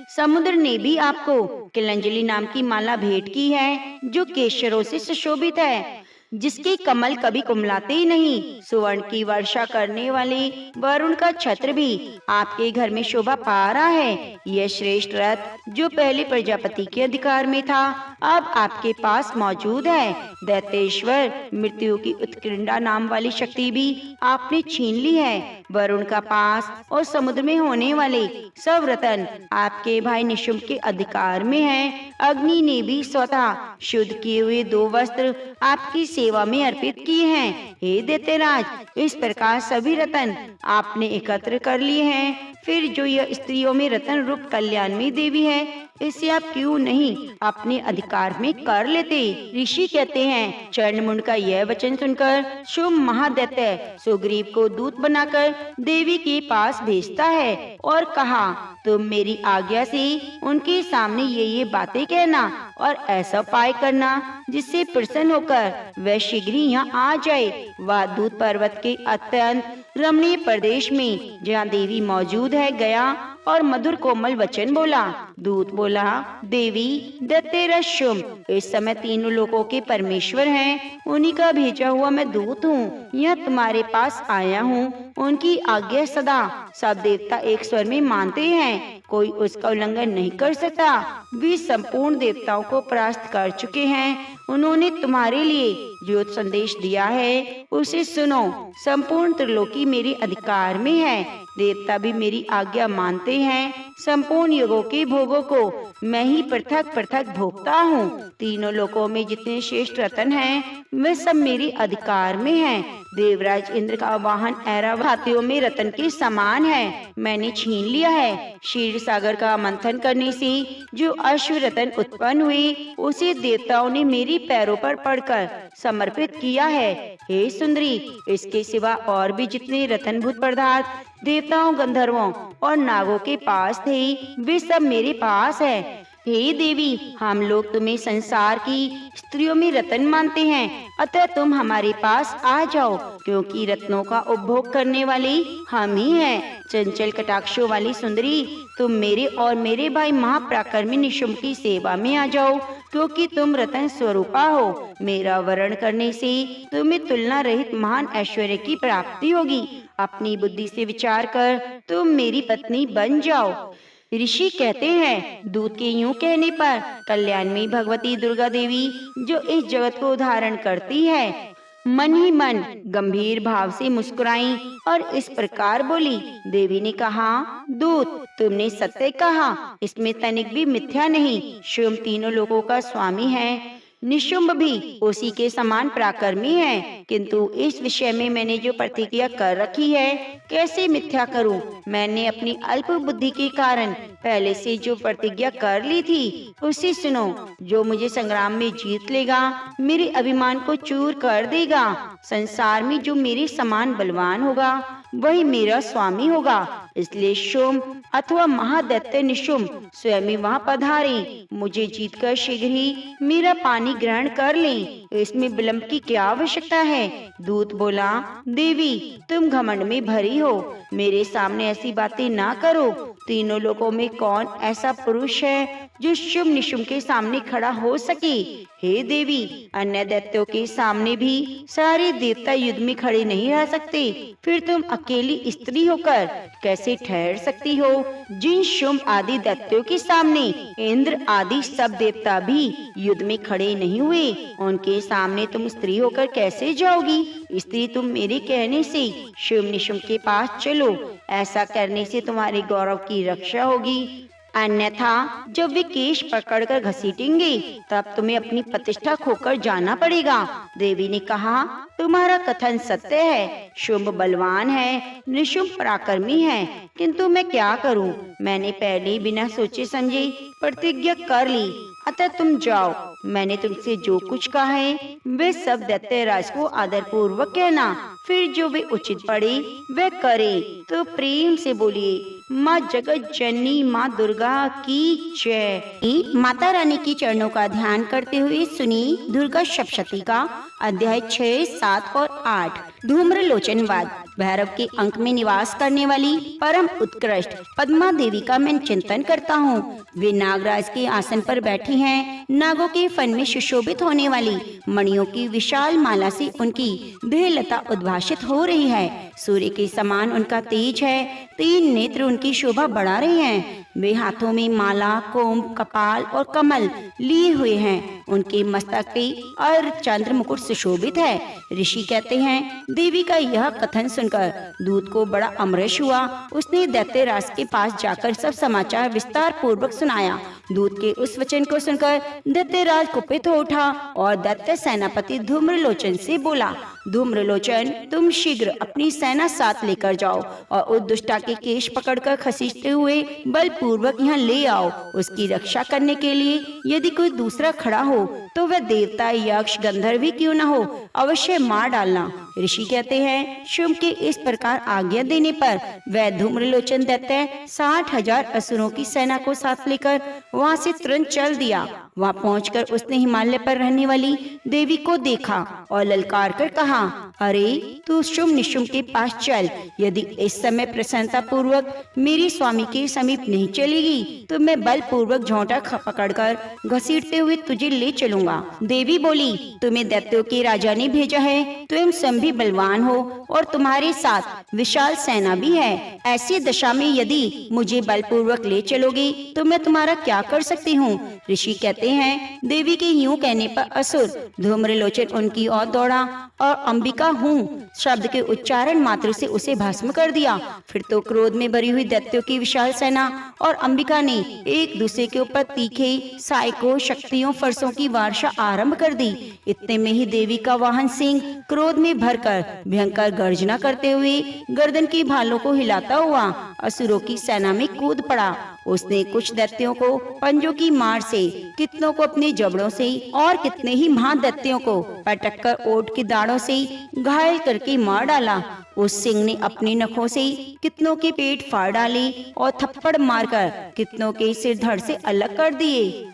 समुद्र ने भी आपको किलंजली नाम की माला भेंट की है, जो केशरों से सुशोभित है, जिसके कमल कभी कुमलाते ही नहीं। सुवर्ण की वर्षा करने वाले वरुण का छत्र भी आपके घर में शोभा पा रहा है। यह श्रेष्ठ रथ जो पहले प्रजापति के अधिकार में था, अब आपके पास मौजूद है। दैत्येश्वर, मृत्यु की उत्कृष्टा नाम वाली शक्ति भी आपने छीन ली है। वरुण का पास और समुद्र में होने वाले सब रतन आपके भाई निशुंभ के अधिकार में है। अग्नि ने भी स्वतः शुद्ध किए हुए 2 वस्त्र आपकी सेवा में अर्पित किए हैं। हे दैत्यराज, इस प्रकार सभी रतन आपने एकत्र कर लिए हैं। फिर जो यह स्त्रियों में रतन रूप कल्याणी देवी है, इसे आप क्यों नहीं अपने अधिकार में कर लेते। ऋषि कहते हैं, चंडमुंड का यह वचन सुनकर शुंभ महादैत्य सुग्रीव को दूत बनाकर देवी के पास भेजता है और कहा, तुम मेरी आज्ञा से उनके सामने ये बातें कहना और ऐसा उपाय करना जिससे प्रसन्न होकर वह शीघ्र ही यहाँ आ जाए। वह दूत पर्वत के अत्यंत रमणीय प्रदेश में जहाँ देवी मौजूद है गया और मधुर कोमल वचन बोला। दूत बोला, देवी, दैत्यराज शुंभ इस समय तीनों लोकों के परमेश्वर हैं, उन्हीं का भेजा हुआ मैं दूत हूँ। यह तुम्हारे पास आया हूँ। उनकी आज्ञा सदा सब देवता एक स्वर में मानते हैं, कोई उसका उल्लंघन नहीं कर सकता। वे संपूर्ण देवताओं को परास्त कर चुके हैं। उन्होंने तुम्हारे लिए जो संदेश दिया है उसे सुनो। संपूर्ण त्रिलोकी मेरे अधिकार में है, देवता भी मेरी आज्ञा मानते हैं। संपूर्ण युगों के भोगों को मैं ही पृथक पृथक भोगता हूँ। तीनों लोकों में जितने श्रेष्ठ रतन हैं, वे सब मेरे अधिकार में हैं। देवराज इंद्र का वाहन ऐरावत हाथियों में रतन के समान है, मैंने छीन लिया है। क्षीर सागर का मंथन करने से जो अश्व रतन उत्पन्न हुए, उसे देवताओं ने मेरी पैरों पर पड़कर समर्पित किया है। हे सुंदरी, इसके सिवा और भी जितने रतनभूत पदार्थ देवताओं, गंधर्वों और नागों के पास थे, वे सब मेरे पास है। हे देवी, हम लोग तुम्हें संसार की स्त्रियों में रतन मानते हैं, अतः तुम हमारे पास आ जाओ, क्योंकि रत्नों का उपभोग करने वाले हम ही हैं। चंचल कटाक्षों वाली सुंदरी, तुम मेरे और मेरे भाई महापराक्रमी निशुंभ की सेवा में आ जाओ, क्योंकि तुम रतन स्वरूपा हो। मेरा वरण करने से तुम्हें तुलना रहित महान ऐश्वर्य की प्राप्ति होगी। अपनी बुद्धि से विचार कर तुम मेरी पत्नी बन जाओ। ऋषि कहते हैं, दूत के यूं कहने पर कल्याणी भगवती दुर्गा देवी, जो इस जगत को धारण करती है, मन ही मन गंभीर भाव से मुस्कुराई और इस प्रकार बोली। देवी ने कहा, दूत, तुमने सत्य कहा, इसमें तनिक भी मिथ्या नहीं। शुंभ तीनों लोगों का स्वामी है, निशुंभ भी उसी के समान पराक्रमी है, किंतु इस विषय में मैंने जो प्रतिज्ञा कर रखी है, कैसे मिथ्या करूं। मैंने अपनी अल्प बुद्धि के कारण पहले से जो प्रतिज्ञा कर ली थी, उसे सुनो। जो मुझे संग्राम में जीत लेगा, मेरे अभिमान को चूर कर देगा। संसार में जो मेरे समान बलवान होगा, वही मेरा स्वामी होगा। इसलिए शुंभ अथवा महादैत्य निशुंभ स्वयं वहाँ पधारे, मुझे जीतकर शीघ्र ही मेरा पानी ग्रहण कर लें। इसमें विलंब की क्या आवश्यकता है? दूत बोला, देवी तुम घमंड में भरी हो, मेरे सामने ऐसी बातें ना करो। तीनों लोकों में कौन ऐसा पुरुष है जो शुंभ निशुंभ के सामने खड़ा हो सके? हे देवी, अन्य दैत्यों के सामने भी सारे देवता युद्ध में खड़े नहीं रह सकते, फिर तुम अकेली स्त्री होकर कैसे ठहर सकती हो? जिन शुंभ आदि दैत्यों के सामने इंद्र आदि सब देवता भी युद्ध में खड़े नहीं हुए, उनके सामने तुम स्त्री होकर कैसे जाओगी? स्त्री, तुम मेरे कहने से शुंभ निशुंभ के पास चलो, ऐसा करने से तुम्हारे गौरव की रक्षा होगी। अन्यथा जब वे केश पकड़कर घसीटेंगे तब तुम्हें अपनी प्रतिष्ठा खोकर जाना पड़ेगा। देवी ने कहा, तुम्हारा कथन सत्य है, शुंभ बलवान है, निशुंभ पराक्रमी है, किंतु मैं क्या करूं? मैंने पहले बिना सोचे समझे प्रतिज्ञा कर ली, अतः तुम जाओ। मैंने तुमसे जो कुछ कहा है वे सब दैत्यराज को आदर पूर्वक कहना, फिर जो वे उचित पड़े वे करे। तो प्रेम से बोलिए, माँ जगत जननी माँ दुर्गा की जय। माता रानी की चरणों का ध्यान करते हुए सुनी दुर्गा सप्तशती का अध्याय 6, 7 और 8। धूम्रलोचनवाद। भैरव के अंक में निवास करने वाली परम उत्कृष्ट पद्मा देवी का मैं चिंतन करता हूँ। वे नागराज के आसन पर बैठी हैं। नागों के फन में सुशोभित होने वाली मणियों की विशाल माला से उनकी देहलता उद्भाषित हो रही है। सूर्य के समान उनका तेज है, 3 नेत्र उनकी शोभा बढ़ा रहे हैं। वे हाथों में माला, कुंभ, कपाल और कमल लिए हुए हैं। उनके मस्तक पे और चंद्र मुकुट सुशोभित है। ऋषि कहते हैं, देवी का यह कथन सुनकर दूत को बड़ा अमरश हुआ। उसने दैत्यराज के पास जाकर सब समाचार विस्तार पूर्वक सुनाया। दूत के उस वचन को सुनकर दैत्यराज कुपित हो उठा और दैत्य सेनापति धूम्रलोचन से बोला, धूम्रलोचन, तुम शीघ्र अपनी सेना साथ लेकर जाओ और उस दुष्टा के केश पकड़कर खसीटते हुए बलपूर्वक यहाँ ले आओ। उसकी रक्षा करने के लिए यदि कोई दूसरा खड़ा हो तो वह देवता, यक्ष, गंधर्व भी क्यों न हो, अवश्य मार डालना। ऋषि कहते हैं, शुंभ के इस प्रकार आज्ञा देने पर वह धूम्रलोचन दैत्य 60,000 असुरों की सेना को साथ लेकर वहाँ से तुरंत चल दिया। वहाँ पहुंचकर उसने हिमालय पर रहने वाली देवी को देखा और ललकार कर कहा, अरे तू शुंभ निशुंभ के पास चल। यदि इस समय प्रसन्नता पूर्वक मेरे स्वामी के समीप नहीं चलेगी तो मैं बल पूर्वक झोंटा पकड़कर घसीटते हुए तुझे ले चलूंगा। देवी बोली, तुम्हें दैत्यों के राजा ने भेजा है, तुम स्वयं भी बलवान हो और तुम्हारे साथ विशाल सेना भी है। ऐसी दशा में यदि मुझे बलपूर्वक ले चलोगे तो मैं तुम्हारा क्या कर सकती हूँ? ऋषि कहते हैं, देवी के यूं कहने पर असुर धूम्रलोचन उनकी ओर दौड़ा और अंबिका हूँ शब्द के उच्चारण मात्र से उसे भस्म कर दिया। फिर तो क्रोध में भरी हुई दैत्यों की विशाल सेना और अंबिका ने एक दूसरे के ऊपर तीखे साइकों, शक्तियों, फरसों की वर्षा आरंभ कर दी। इतने में ही देवी का वाहन सिंह क्रोध में भरकर भयंकर गर्जना करते हुए गर्दन की भालों को हिलाता हुआ असुरों की सेना में कूद पड़ा। उसने कुछ दैत्यों को पंजों की मार से, कितनों को अपने जबड़ों से और कितने ही महादैत्यों को पटक कर ओट की दाढ़ों से घायल करके मार डाला। उस सिंह ने अपने नखों से कितनों के पेट फाड़ डाले और थप्पड़ मारकर कितनों के सिर धड़ से अलग कर दिए।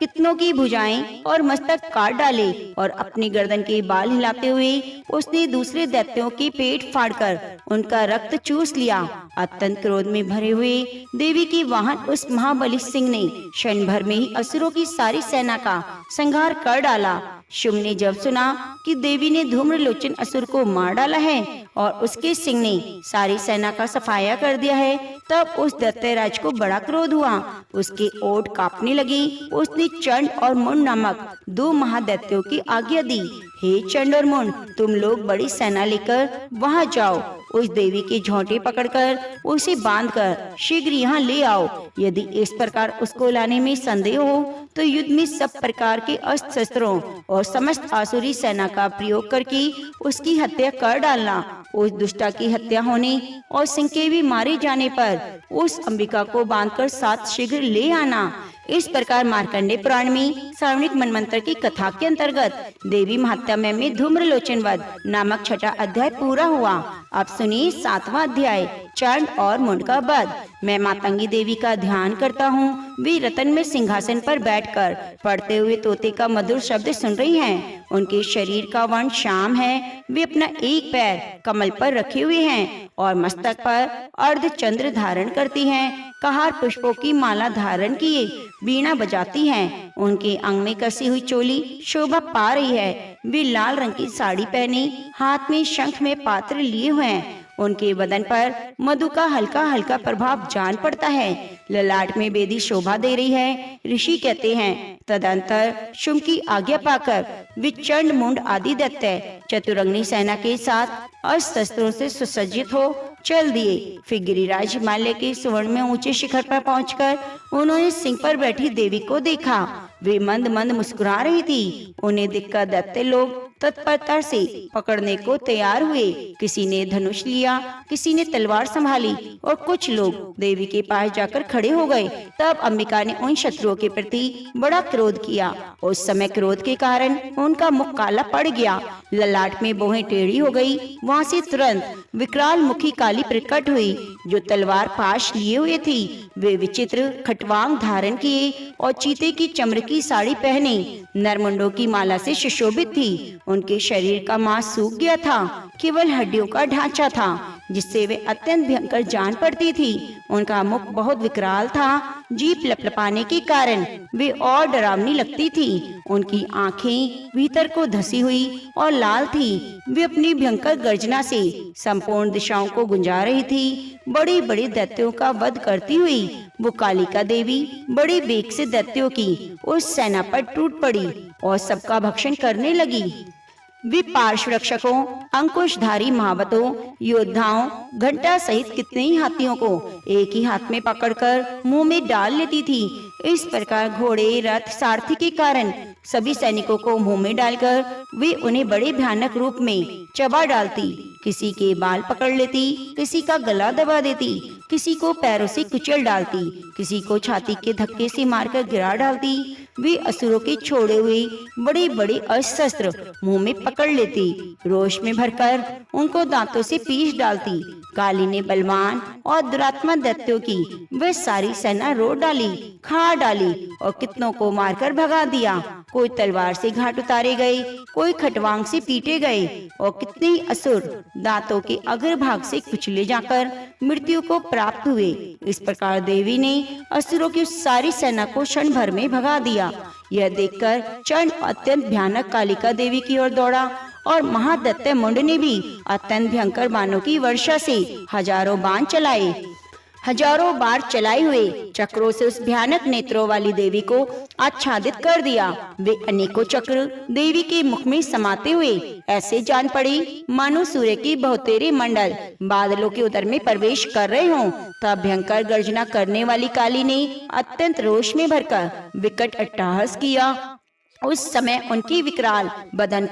कितनों की भुजाएं और मस्तक काट डाले और अपनी गर्दन के बाल हिलाते हुए उसने दूसरे दैत्यों के पेट फाड़कर उनका रक्त चूस लिया। अत्यंत क्रोध में भरे हुए देवी की वाहन उस महाबली सिंह ने क्षण भर में ही असुरों की सारी सेना का संहार कर डाला। शुंभ ने जब सुना कि देवी ने धूम्रलोचन असुर को मार डाला है और उसके सिंह ने सारी सेना का सफाया कर दिया है, तब उस दैत्यराज को बड़ा क्रोध हुआ। उसके ओठ कांपने लगी। उसने चंड और मुंड नामक 2 महादैत्यों की आज्ञा दी, हे चंड और मुंड, तुम लोग बड़ी सेना लेकर वहां जाओ। उस देवी के झोंटे पकड़कर उसे बांधकर शीघ्र यहाँ ले आओ। यदि इस प्रकार उसको लाने में संदेह हो तो युद्ध में सब प्रकार के अस्त्र शस्त्रों और समस्त आसुरी सेना का प्रयोग करके उसकी हत्या कर डालना। उस दुष्टा की हत्या होने और सिंह के भी मारे जाने पर उस अंबिका को बांधकर साथ शीघ्र ले आना। इस प्रकार मार्कंडे पुराण में सार्वणिक मनमंत्र की कथा के अंतर्गत देवी महात्म्य में धूम्रलोचन वध नामक 6ठा अध्याय पूरा हुआ। अब सुनिए 7वां अध्याय। चंड और मुंड का वध। मैं मातंगी देवी का ध्यान करता हूँ। वे रतन में सिंहासन पर बैठकर पढ़ते हुए तोते का मधुर शब्द सुन रही हैं। उनके शरीर का वर्ण श्याम है। वे अपना एक पैर कमल पर रखे हुए हैं और मस्तक पर अर्ध चंद्र धारण करती हैं। कहार पुष्पों की माला धारण किए वीणा बजाती हैं। उनके अंग में कसी हुई चोली शोभा पा रही है। वे लाल रंग की साड़ी पहने हाथ में शंख में पात्र लिए हुए हैं। उनके बदन पर मधु का हल्का हल्का प्रभाव जान पड़ता है। ललाट में बेदी शोभा दे रही है। ऋषि कहते हैं तदंतर शुंभ की आज्ञा पाकर वे चंड मुंड आदि दैत्य चतुरंगनी सेना के साथ अस्त्र शस्त्रों से सुसज्जित हो चल दिए। फिर गिरिराज हिमालय के सुवर्ण में ऊंचे शिखर पर पहुंचकर उन्होंने सिंह पर बैठी देवी को देखा। वे मंद मंद मुस्कुरा रही थी। उन्हें देखकर दैत्य लोग तत्परता से पकड़ने को तैयार हुए। किसी ने धनुष लिया, किसी ने तलवार संभाली और कुछ लोग देवी के पास जाकर खड़े हो गए। तब अंबिका ने उन शत्रुओं के प्रति बड़ा क्रोध किया। उस समय क्रोध के कारण उनका मुख काला पड़ गया, ललाट में बोहें टेढ़ी हो गई। वहाँ से तुरंत विकराल मुखी काली प्रकट हुई जो तलवार पाश लिए हुए थी। वे विचित्र खटवांग धारण किए और चीते की चमड़े की साड़ी पहने नरमुंडों की माला से सुशोभित थी। उनके शरीर का मांस सूख गया था, केवल हड्डियों का ढांचा था जिससे वे अत्यंत भयंकर जान पड़ती थी। उनका मुख बहुत विकराल था, जीभ लपलपाने के कारण वे और डरावनी लगती थी। उनकी आंखें भीतर को धसी हुई और लाल थी। वे अपनी भयंकर गर्जना से संपूर्ण दिशाओं को गुंजा रही थी। बड़े बड़े दैत्यों का वध करती हुई वो कालिका देवी बड़े वेग से दैत्यों की उस सेना पर टूट पड़ी और सबका भक्षण करने लगी। वे पार्श्व रक्षकों, अंकुशधारी महावतों, योद्धाओं, घंटा सहित कितने ही हाथियों को एक ही हाथ में पकड़कर मुंह में डाल लेती थी। इस प्रकार घोड़े, रथ, सारथी के कारण सभी सैनिकों को मुंह में डालकर वे उन्हें बड़े भयानक रूप में चबा डालती। किसी के बाल पकड़ लेती, किसी का गला दबा देती, किसी को पैरों से कुचल डालती, किसी को छाती के धक्के से मारकर गिरा डालती। वे असुरों के छोड़े हुए बड़े बड़े अस्त्र शस्त्र मुंह में पकड़ लेती, रोष में भरकर उनको दांतों से पीस डालती। काली ने बलवान और दुरात्मा दैत्यों की वह सारी सेना रोक डाली, खा डाली और कितनों को मारकर भगा दिया। कोई तलवार से घाट उतारे गए, कोई खटवांग से पीटे गए और कितने ही असुर दांतों के अग्रभाग से कुचले जाकर मृत्यु को प्राप्त हुए। इस प्रकार देवी ने असुरों की सारी सेना को क्षण भर में भगा दिया। यह देखकर चंड अत्यंत भयानक कालिका देवी की ओर दौड़ा और महादैत्य मुंड ने भी अत्यंत भयंकर बाणों की वर्षा से हजारों बाण चलाए। हजारों बार चलाए हुए चक्रों से उस भयानक नेत्रों वाली देवी को आच्छादित कर दिया। वे अनेकों चक्र देवी के मुख में समाते हुए ऐसे जान पड़ी मानो सूर्य की बहुतेरे मंडल बादलों के उदर में प्रवेश कर रहे हों। तब भयंकर गर्जना करने वाली काली ने अत्यंत रोष में भरकर विकट अट्टहास किया। उस समय उनके विकराल बदन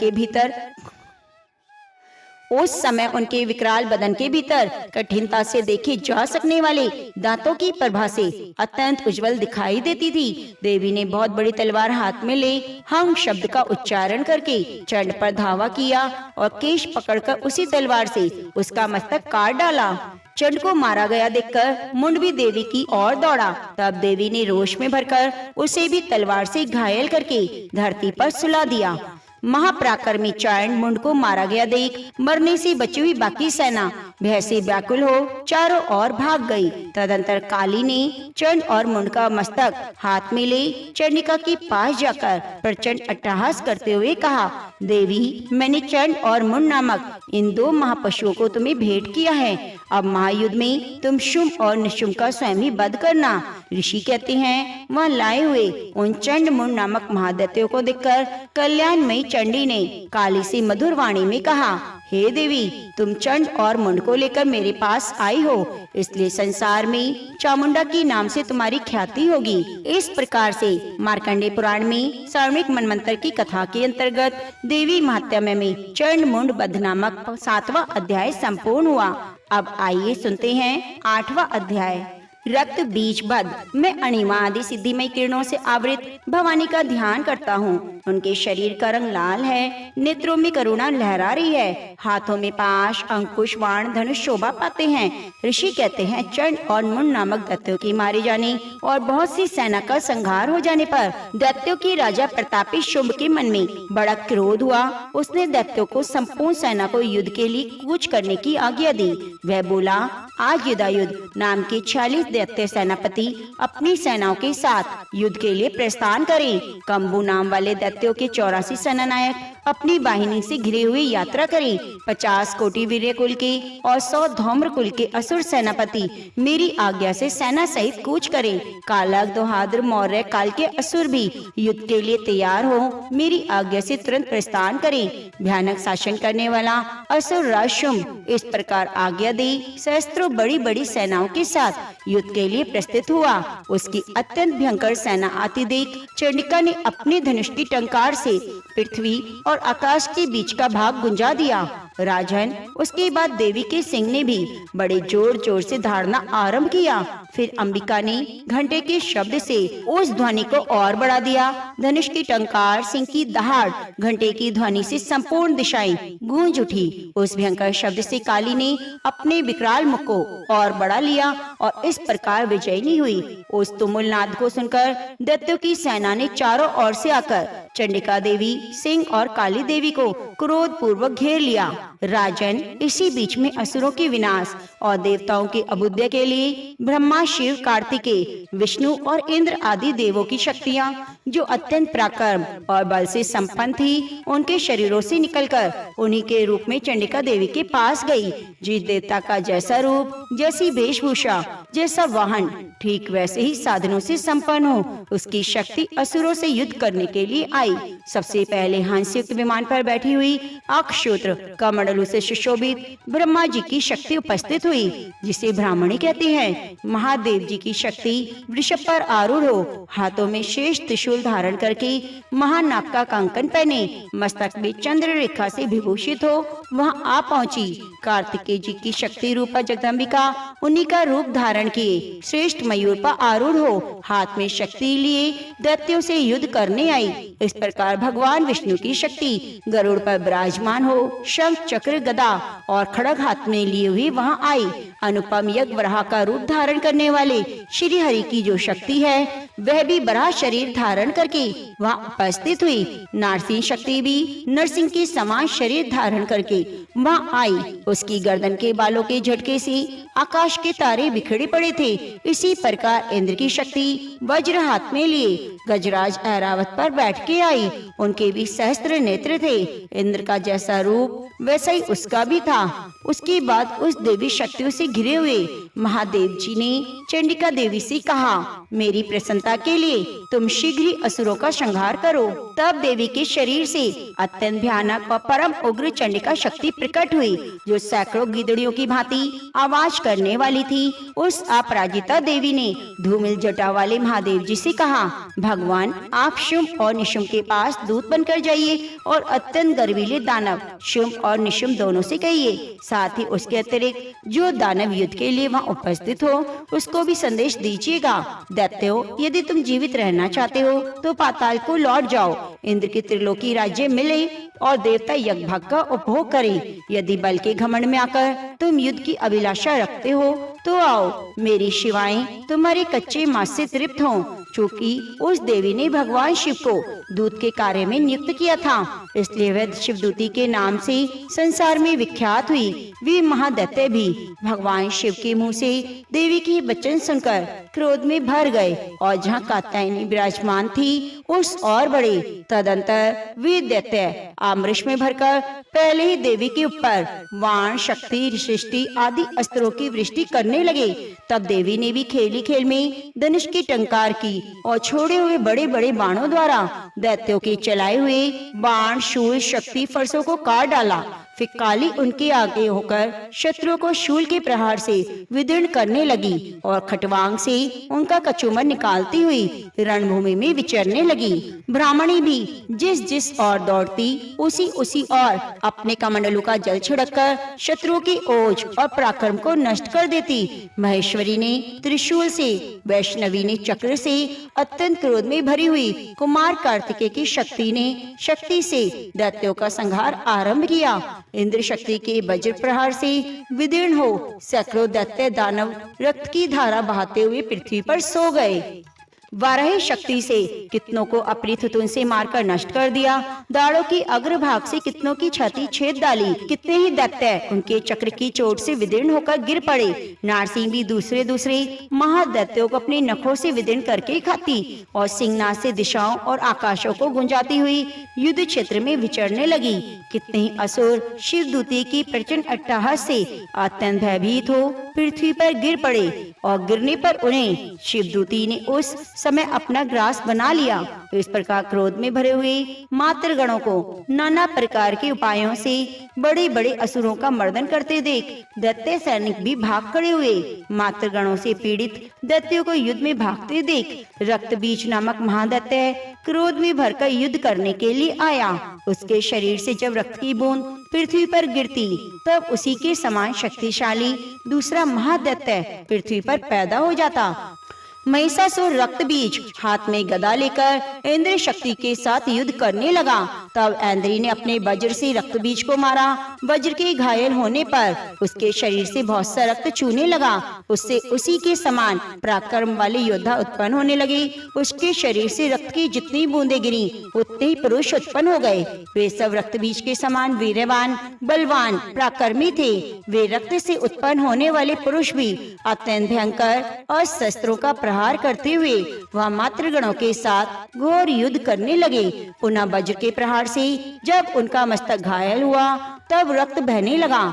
के भीतर कठिनता से देखे जा सकने वाले दांतों की प्रभा से अत्यंत उज्जवल दिखाई देती थी। देवी ने बहुत बड़ी तलवार हाथ में ले हंग शब्द का उच्चारण करके चंड पर धावा किया और केश पकड़कर उसी तलवार से उसका मस्तक काट डाला। चंड को मारा गया देखकर मुंड भी देवी की ओर दौड़ा। तब देवी ने रोष में भरकर उसे भी तलवार से घायल करके धरती पर सुला दिया। महापराक्रमी चंड मुंड को मारा गया देख मरने से बची हुई बाकी सेना भय से व्याकुल हो चारों ओर भाग गई। तदंतर काली ने चंड और मुंड का मस्तक हाथ में ले चंडिका के पास जाकर प्रचंड अट्टहास करते हुए कहा, देवी, मैंने चंड और मुंड नामक इन दो महापशुओं को तुम्हें भेंट किया है। अब महायुद्ध में तुम शुंभ और निशुंभ का स्वयं ही वध करना। ऋषि कहते हैं वह लाए हुए उन चंड मुंड नामक महादैत्यों को देखकर कल्याणमयी चंडी ने काली से मधुर वाणी में कहा, हे देवी, तुम चंड और मुंड को लेकर मेरे पास आई हो, इसलिए संसार में चामुंडा के नाम से तुम्हारी ख्याति होगी। इस प्रकार से मार्कंडेय पुराण में सार्वणिक मनवंतर की कथा के अंतर्गत देवी महात्म्य में चंड मुंड वध नामक 7वां अध्याय संपूर्ण हुआ। अब आइए सुनते हैं 8वां अध्याय। रक्त बीज बद। मैं अणिमा आदि सिद्धिमय किरणों से आवृत भवानी का ध्यान करता हूँ। उनके शरीर का रंग लाल है, नेत्रों में करुणा लहरा रही है, हाथों में पाश, अंकुश, बाण, धनुष शोभा पाते हैं। ऋषि कहते हैं चंड और मुंड नामक दैत्यों के मारे जाने और बहुत सी सेना का संहार हो जाने पर दैत्यों के राजा प्रतापी शुंभ के मन में बड़ा क्रोध हुआ। उसने दैत्यों को संपूर्ण सेना को युद्ध के लिए कूच करने की आज्ञा दी। वह बोला, आज युद्धायुध नाम के 46 दैत्य सेनापति अपनी सेनाओं के साथ युद्ध के लिए प्रस्थान करें। कंबू नाम वाले दैत्यों के 84 सेनानायक अपनी वाहिनी से घिरे हुए यात्रा करें। 50 कोटि वीर्य कुल के और 100 धौम्र कुल के असुर सेनापति मेरी आज्ञा से सेना सहित कूच करें। कालक, दोहाद्र, मौर्य काल के असुर भी युद्ध के लिए तैयार हो मेरी आज्ञा से तुरंत प्रस्थान करें। भयानक शासन करने वाला असुर राज शुंभ इस प्रकार आज्ञा दे सहस्त्रों बड़ी बड़ी सेनाओं के साथ युद्ध के लिए प्रस्तुत हुआ। उसकी अत्यंत भयंकर सेना आती देख चंडिका ने अपने धनुष की टंकार से पृथ्वी और आकाश के बीच का भाग गुंजा दिया। राजन, उसके बाद देवी के सिंह ने भी बड़े जोर जोर से धारना आरंभ किया। फिर अंबिका ने घंटे के शब्द से उस ध्वनि को और बढ़ा दिया। धनुष की टंकार, सिंह की दहाड़, घंटे की ध्वनि से संपूर्ण दिशाएं गूंज उठी। उस भयंकर शब्द से काली ने अपने विकराल मुख को और बढ़ा लिया और इस प्रकार विजयनी हुई। उस तुमुल नाद को सुनकर दैत्यों की सेना ने चारों ओर से आकर चंडिका देवी, सिंह और काली देवी को क्रोध पूर्वक घेर लिया। राजन, इसी बीच में असुरों के विनाश और देवताओं के अभ्युदय के लिए ब्रह्मा, शिव, कार्तिकेय, विष्णु और इंद्र आदि देवों की शक्तियां जो अत्यंत पराक्रम और बल से संपन्न थी, उनके शरीरों से निकलकर उन्हीं के रूप में चंडिका देवी के पास गई। जिस देवता का जैसा रूप, जैसी वेशभूषा, जैसा वाहन, ठीक वैसे ही साधनों से संपन्न हो, उसकी शक्ति असुरों से युद्ध करने के लिए आई। सबसे पहले हंसयुक्त विमान पर बैठी हुई अक्षोत्र कमंडलू से सुशोभित ब्रह्मा जी की शक्ति उपस्थित हुई, जिसे ब्राह्मणी कहते हैं। महादेव जी की शक्ति वृषभ पर आरूढ़ हो, हाथों में शेष त्रिशूल धारण करके महानाग का कंकन पहने, मस्तक में चंद्र रेखा से विभूषित हो वहां आ पहुंची। कार्तिकेय जी की शक्ति रूपा जगदम्बिका उन्हीं का रूप धारण किए श्रेष्ठ मयूर पर आरूढ़ हो, हाथ में शक्ति लिए दैत्यों से युद्ध करने आई। इस प्रकार भगवान विष्णु की शक्ति गरुड़ पर विराजमान हो, शंख, चक्र, गदा और खड़ग हाथ में लिए हुए वहां आई। अनुपम यज्ञ वराह का रूप धारण करने वाले श्री हरि की जो शक्ति है, वह भी बड़ा शरीर धारण करके वहां उपस्थित हुई। नारसिंह शक्ति भी नरसिंह के समान शरीर धारण करके वहां आई। उसकी गर्दन के बालों के झटके से आकाश के तारे बिखरे पड़े थे। इसी प्रकार इंद्र की शक्ति वज्र हाथ में लिए गजराज ऐरावत पर बैठ के आई। उनके भी सहस्त्र नेत्र थे। इंद्र का जैसा रूप वैसा ही उसका भी था। उसके बाद उस देवी शक्तियों से घिरे हुए महादेव जी ने चंडिका देवी से कहा, मेरी प्रसन्नता के लिए तुम शीघ्र ही असुरों का संहार करो। तब देवी के शरीर से अत्यंत भयानक और परम उग्र चंडिका शक्ति प्रकट हुई, जो सैकड़ों गिदड़ियों की भांति आवाज करने वाली थी। उस अपराजिता देवी ने धूमिल जटा वाले महादेव जी से कहा, भगवान, आप शुंभ और निशुंभ के पास दूत बनकर जाइए और अत्यंत गर्वीले दानव शुंभ और निशुंभ दोनों से कहिए। साथ ही उसके अतिरिक्त जो दानव युद्ध के लिए वहाँ उपस्थित हो, उसको भी संदेश दीजिएगा। दैत्यों, यदि तुम जीवित रहना चाहते हो तो पाताल को लौट जाओ। इंद्र के त्रिलोकी राज्य मिले और देवता यज्ञ भाग का उपभोग करें। यदि बल के घमंड में आकर तुम युद्ध की अभिलाषा रखते हो तो आओ, मेरी शिवाएं तुम्हारे कच्चे मांस से तृप्त हों। चूँकि उस देवी ने भगवान शिव को दूत के कार्य में नियुक्त किया था, इसलिए वह शिवदूती के नाम से संसार में विख्यात हुई। वे महादैत्य भी भगवान शिव के मुंह से देवी की वचन सुनकर क्रोध में भर गए और जहाँ कात्यायनी विराजमान थी उस और बड़े। तदंतर वे दैत्य आमृष में भरकर पहले ही देवी के ऊपर वाण, शक्ति, सृष्टि आदि अस्त्रों की वृष्टि करने लगे। तब देवी ने भी खेली खेल में धनुष की टंकार की और छोड़े हुए बड़े बड़े बाणों द्वारा दैत्यों के चलाए हुए बाण, शूल, शक्ति फरसों को काट डाला। फिर काली उनके आगे होकर शत्रुओं को शूल के प्रहार से विदीर्ण करने लगी और खटवांग से उनका कचूमर निकालती हुई रणभूमि में विचरने लगी। लगी। ब्राह्मणी भी जिस जिस ओर दौड़ती उसी उसी ओर अपने कमंडलों का जल छिड़ककर शत्रुओं की ओज और पराक्रम को नष्ट कर देती। महेश्वरी ने त्रिशूल से, वैष्णवी ने चक्र से, अत्यंत क्रोध में भरी हुई कुमार कार्तिकेय की शक्ति से दैत्यों का संहार आरंभ किया। इंद्र शक्ति के वज्र प्रहार से विदीर्ण हो सैकड़ों दैत्य दानव रक्त की धारा बहाते हुए पृथ्वी पर सो गए। वाराही शक्ति से कितनों को अपनी थुतुन से मारकर नष्ट कर दिया। दाढ़ों की अग्रभाग से कितनों की छाती छेद डाली। कितने ही दैत्य उनके चक्र की चोट से विदीर्ण होकर गिर पड़े। नारसिंह भी दूसरे दूसरे महादैत्यों को अपने नखों से विदीर्ण करके खाती और सिंहनाद से दिशाओं और आकाशों को गुंजाती हुई युद्ध क्षेत्र में विचरने लगी। कितने ही असुर शिवदूती की प्रचंड अट्टहास से अत्यंत भयभीत हो पृथ्वी पर गिर पड़े और गिरने पर उन्हें शिवदूती ने उस समय अपना ग्रास बना लिया। इस प्रकार क्रोध में भरे हुए मातृगणों को नाना प्रकार के उपायों से बड़े बड़े असुरों का मर्दन करते देख दैत्य सैनिक भी भाग खड़े हुए। मातृगणों से पीड़ित दैत्यों को युद्ध में भागते देख रक्तबीज नामक महादैत्य क्रोध में भरकर युद्ध करने के लिए आया। उसके शरीर से जब रक्त की बूंद पृथ्वी पर गिरती तब उसी के समान शक्तिशाली दूसरा महादैत्य पृथ्वी पर पैदा हो जाता। महिषासुर रक्त बीज हाथ में गदा लेकर इंद्र शक्ति के साथ युद्ध करने लगा। तब ऐन्द्री ने अपने वज्र से रक्त बीज को मारा। वज्र के घायल होने पर उसके शरीर से बहुत सा रक्त चूने लगा। उससे उसी के समान पराक्रम वाले योद्धा उत्पन्न होने लगे। उसके शरीर से रक्त की जितनी बूंदें गिरी उतने ही पुरुष उत्पन्न हो गए। वे सब रक्त बीज के समान वीरवान, बलवान, पराक्रमी थे। वे रक्त से उत्पन्न होने वाले पुरुष भी अत्यंत भयंकर और शस्त्रों का प्रहार करते हुए वह मातृगणों के साथ घोर युद्ध करने लगे। पुनः वज्र के प्रहार से जब उनका मस्तक घायल हुआ तब रक्त बहने लगा।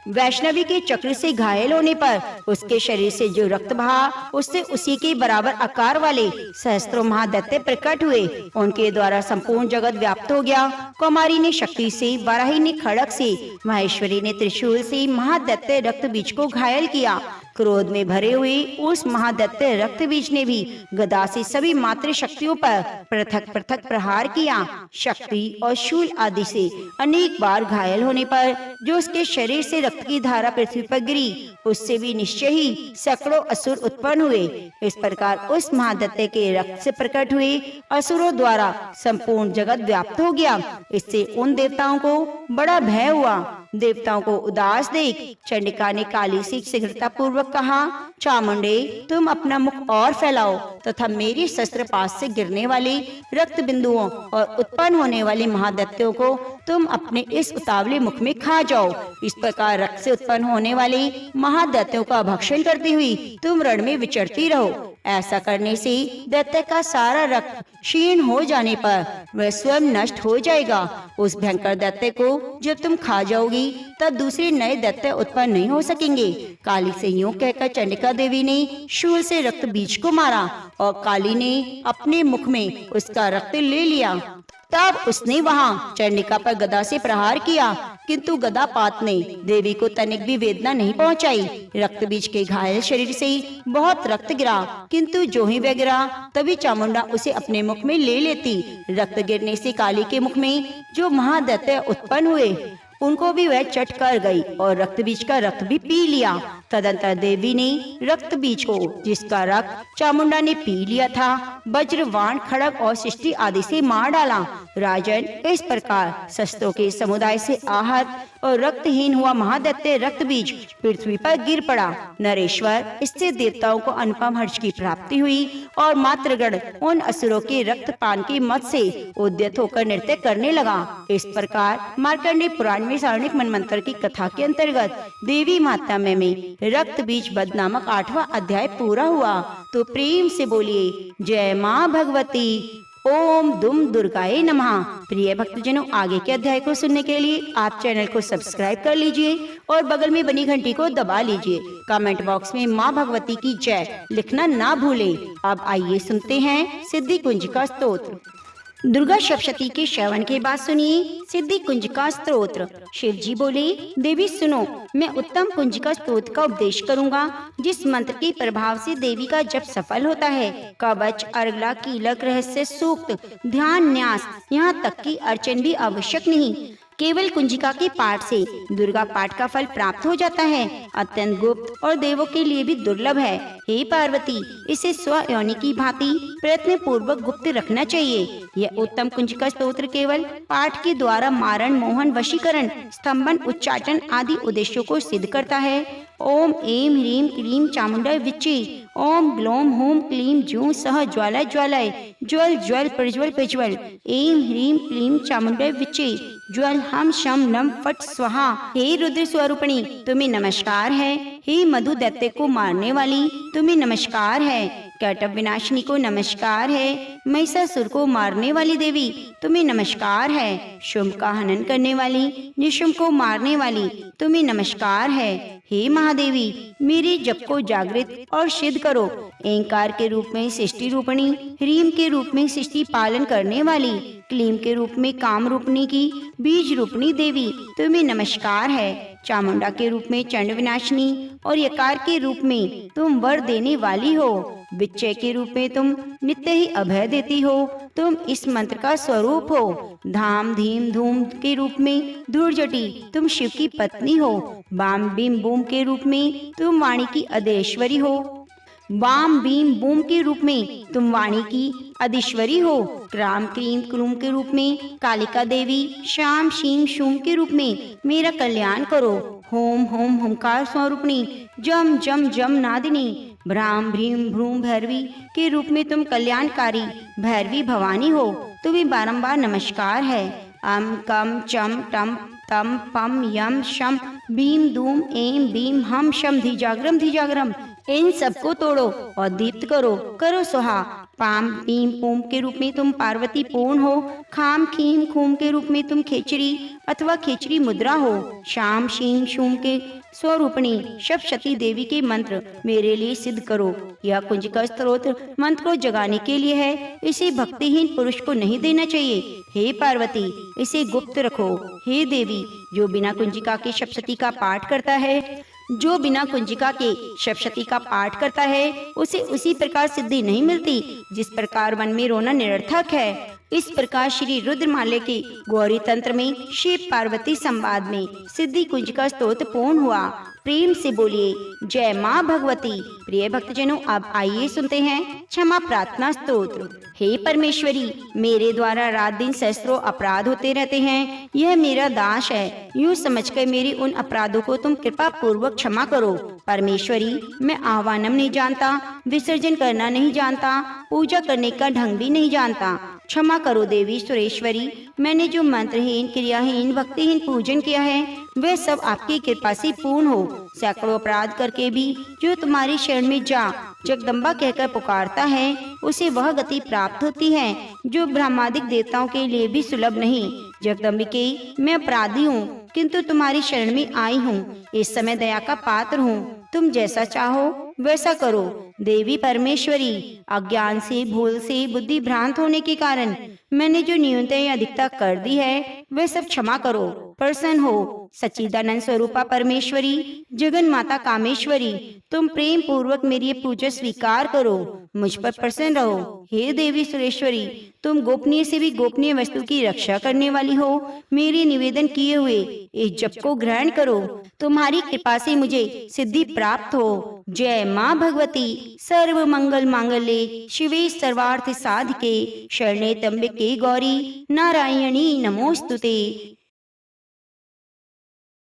वैष्णवी के चक्र से घायल होने पर उसके शरीर से जो रक्त बहा उससे उसी के बराबर आकार वाले सहस्त्रों महादैत्य प्रकट हुए। उनके द्वारा संपूर्ण जगत व्याप्त हो गया। कुमारी ने शक्ति से, वाराही ने खड़ग से, महेश्वरी ने त्रिशूल से महादैत्य रक्त बीज को घायल किया। क्रोध में भरे हुए उस महादैत्य रक्त बीज ने भी गदा से सभी मातृ शक्तियों पर पृथक पृथक प्रहार किया। शक्ति और शूल आदि से अनेक बार घायल होने पर जो उसके शरीर से रक्त की धारा पृथ्वी पर गिरी उससे भी निश्चय ही सैकड़ों असुर उत्पन्न हुए। इस प्रकार उस महादैत्य के रक्त से प्रकट हुए असुरों द्वारा संपूर्ण जगत व्याप्त हो गया। इससे उन देवताओं को बड़ा भय हुआ। देवताओं को उदास देख चंडिका ने काली से शीघ्रता पूर्वक कहा, चामुंडे तुम अपना मुख और फैलाओ तथा मेरी शस्त्र पास से गिरने वाले रक्त बिंदुओं और उत्पन्न होने वाले महादैत्यों को तुम अपने इस उतावले मुख में खा जाओ। इस प्रकार रक्त से उत्पन्न होने वाले महादैत्यों का भक्षण करती हुई तुम रण में विचरती रहो। ऐसा करने से दैत्य का सारा रक्त क्षीण हो जाने पर वह स्वयं नष्ट हो जाएगा। उस भयंकर दैत्य को जब तुम खा जाओगी तब दूसरे नए दैत्य उत्पन्न नहीं हो सकेंगे। काली से यूं कहकर चंडिका देवी ने शूल से रक्त बीज को मारा और काली ने अपने मुख में उसका रक्त ले लिया। तब उसने वहां चंडिका पर गदा से प्रहार किया, किंतु गदापात ने देवी को तनिक भी वेदना नहीं पहुंचाई। रक्त बीज के घायल शरीर से बहुत रक्त गिरा, किंतु जो ही वह गिरा तभी चामुंडा उसे अपने मुख में ले लेती। रक्त गिरने से काली के मुख में जो महादैत्य उत्पन्न हुए उनको भी वह चट कर गई और रक्त बीज का रक्त भी पी लिया। तदंतर देवी ने रक्त बीज को, जिसका रक्त चामुंडा ने पी लिया था, वज्र, बाण, खड़ग और सृष्टि आदि से मार डाला। राजन, इस प्रकार शस्त्रों के समुदाय से आहत और रक्तहीन हुआ महादैत्य रक्त बीज पृथ्वी पर गिर पड़ा। नरेश्वर, इससे देवताओं को अनुपम हर्ष की प्राप्ति हुई और मातृगण उन असुरों के रक्तपान के मत से उद्यत होकर नृत्य करने लगा। इस प्रकार मार्कंडेय पुराण में सारणिक मनमंत्र की कथा के अंतर्गत देवी महात्म्य में रक्त बीज वध नामक 8वां अध्याय पूरा हुआ। तो प्रेम से बोलिए जय माँ भगवती। ओम दुम दुर्गाए नमः। प्रिय भक्तजनों, आगे के अध्याय को सुनने के लिए आप चैनल को सब्सक्राइब कर लीजिए और बगल में बनी घंटी को दबा लीजिए। कमेंट बॉक्स में माँ भगवती की जय लिखना ना भूलें। अब आइए सुनते हैं सिद्धि कुंज का स्तोत्र। दुर्गा सप्तशती के श्रवण के बाद सुनिए सिद्धि कुंजिका स्तोत्र। शिव जी बोले, देवी सुनो, मैं उत्तम कुंजिका स्तोत्र का उपदेश करूंगा, जिस मंत्र के प्रभाव से देवी का जप सफल होता है। कवच, अर्गला, कीलक, रहस्य सूक्त, ध्यान, न्यास, यहाँ तक कि अर्चन भी आवश्यक नहीं। केवल कुंजिका के पाठ से दुर्गा पाठ का फल प्राप्त हो जाता है। अत्यंत गुप्त और देवों के लिए भी दुर्लभ है। हे पार्वती, इसे स्वयोनि की भांति प्रयत्न पूर्वक गुप्त रखना चाहिए। यह उत्तम कुंजिका स्तोत्र केवल पाठ के द्वारा मारण, मोहन, वशीकरण, स्तंभन, उच्चाटन आदि उद्देश्यों को सिद्ध करता है। ओम ऐं ह्रीं क्लीं चामुंडाय विच्चे। ओम ग्लौम हूं क्लीं जूं सह ज्वालाय ज्वालाय। ज्वल ज्वल प्रज्वल प्रज्वल। ऐं ह्रीं क्लीं चामुंडाय विच्चे। ज्वल हम शम नम फट स्वाहा। हे रुद्र स्वरूपिणी, तुम्हें नमस्कार है। हे मधु दैत्य को मारने वाली, तुम्हें नमस्कार है। कैटभ विनाशिनी को नमस्कार है। महिषासुर को मारने वाली देवी, तुम्हें नमस्कार है। शुंभ का हनन करने वाली, निशुंभ को मारने वाली, तुम्हें नमस्कार है। हे महादेवी, मेरे जप को जागृत और सिद्ध करो। ऐंकार के रूप में सृष्टि रूपणी, ह्रीम के रूप में सृष्टि पालन करने वाली, क्लीम के रूप में काम रूपणी की बीज रूपणी देवी, तुम्हें नमस्कार है। चामुंडा के रूप में चंड विनाशिनी और यकार के रूप में तुम वर देने वाली हो। विच्चय के रूप में तुम नित्य ही अभय देती हो। तुम इस मंत्र का स्वरूप हो। धाम धीम धूम के रूप में धूर्जटी, तुम शिव की पत्नी हो। बाम बीम बूम के रूप में तुम वाणी की अधेश्वरी हो। वाम बीम बूम के रूप में तुम वाणी की अधीश्वरी हो। क्राम क्रीम क्रूम के रूप में कालिका देवी, श्याम शीम शूम के रूप में मेरा कल्याण करो। होम होम होमकार स्वरूपणी, जम जम जम नादिनी, भ्राम भ्रीम भ्रूम भैरवी के रूप में तुम कल्याणकारी भैरवी भवानी हो। तुम्हें बारंबार नमस्कार है। अम कम चम टम तम पम यम शम भीम धूम ऐं भीम हम शम धिजाग्रम, इन सबको तोड़ो और दीप्त करो। करो सुहा। पाम पीम पूम के रूप में तुम पार्वती पूर्ण हो। खाम खीम खूम के रूप में तुम खेचरी अथवा खेचरी मुद्रा हो। शाम शीम शूम के स्वरूपणी सप्तशती देवी के मंत्र मेरे लिए सिद्ध करो। यह कुंजिका स्तोत्र मंत्र को जगाने के लिए है। इसे भक्तिहीन पुरुष को नहीं देना चाहिए। हे पार्वती, इसे गुप्त रखो। हे देवी, जो बिना कुंजिका के सप्तशती का पाठ करता है, उसे उसी प्रकार सिद्धि नहीं मिलती जिस प्रकार वन में रोना निरर्थक है। इस प्रकार श्री रुद्रमाल्य के गौरी तंत्र में शिव पार्वती संवाद में सिद्धि कुंजिका स्तोत्र पूर्ण हुआ। प्रेम से बोलिए जय माँ भगवती। प्रिय भक्तजनों, अब आइए सुनते हैं क्षमा प्रार्थना स्तोत्र। हे परमेश्वरी, मेरे द्वारा रात दिन सहस्त्रों अपराध होते रहते हैं। यह मेरा दास है। यूँ समझकर मेरे उन अपराधों को तुम कृपा पूर्वक क्षमा करो। परमेश्वरी, मैं आह्वानम नहीं जानता, विसर्जन करना नहीं जानता, पूजा करने का ढंग भी नहीं जानता। क्षमा करो देवी सुरेश्वरी। मैंने जो मंत्रहीन, क्रियाहीन, भक्तिहीन पूजन किया है, वह सब आपकी कृपा से पूर्ण हो। सैकड़ों अपराध करके भी जो तुम्हारी शरण में जगदम्बा कहकर पुकारता है, उसे वह गति प्राप्त होती है जो ब्रह्मादिक देवताओं के लिए भी सुलभ नहीं। जगदम्बिके, मैं अपराधी हूँ, किंतु तुम्हारी शरण में आई हूँ। इस समय दया का पात्र हूँ। तुम जैसा चाहो वैसा करो। देवी परमेश्वरी, अज्ञान से, भूल से, बुद्धि भ्रांत होने के कारण मैंने जो न्यूनता या अधिकता कर दी है, वह सब क्षमा करो। प्रसन्न हो। सच्चिदानंद स्वरूपा परमेश्वरी, जगन माता कामेश्वरी, तुम प्रेम पूर्वक मेरी ये पूजा स्वीकार करो। मुझ पर प्रसन्न रहो। हे देवी सुरेश्वरी, तुम गोपनीय से भी गोपनीय वस्तु की रक्षा करने वाली हो। मेरे निवेदन किए हुए इस जप को ग्रहण करो। तुम्हारी कृपा से मुझे सिद्धि प्राप्त हो। जय माँ भगवती। सर्व मंगल मांगल्ये शिवे सर्वार्थ साधिके शरणे त्र्यंबके गौरी नारायणी नमोस्तुते।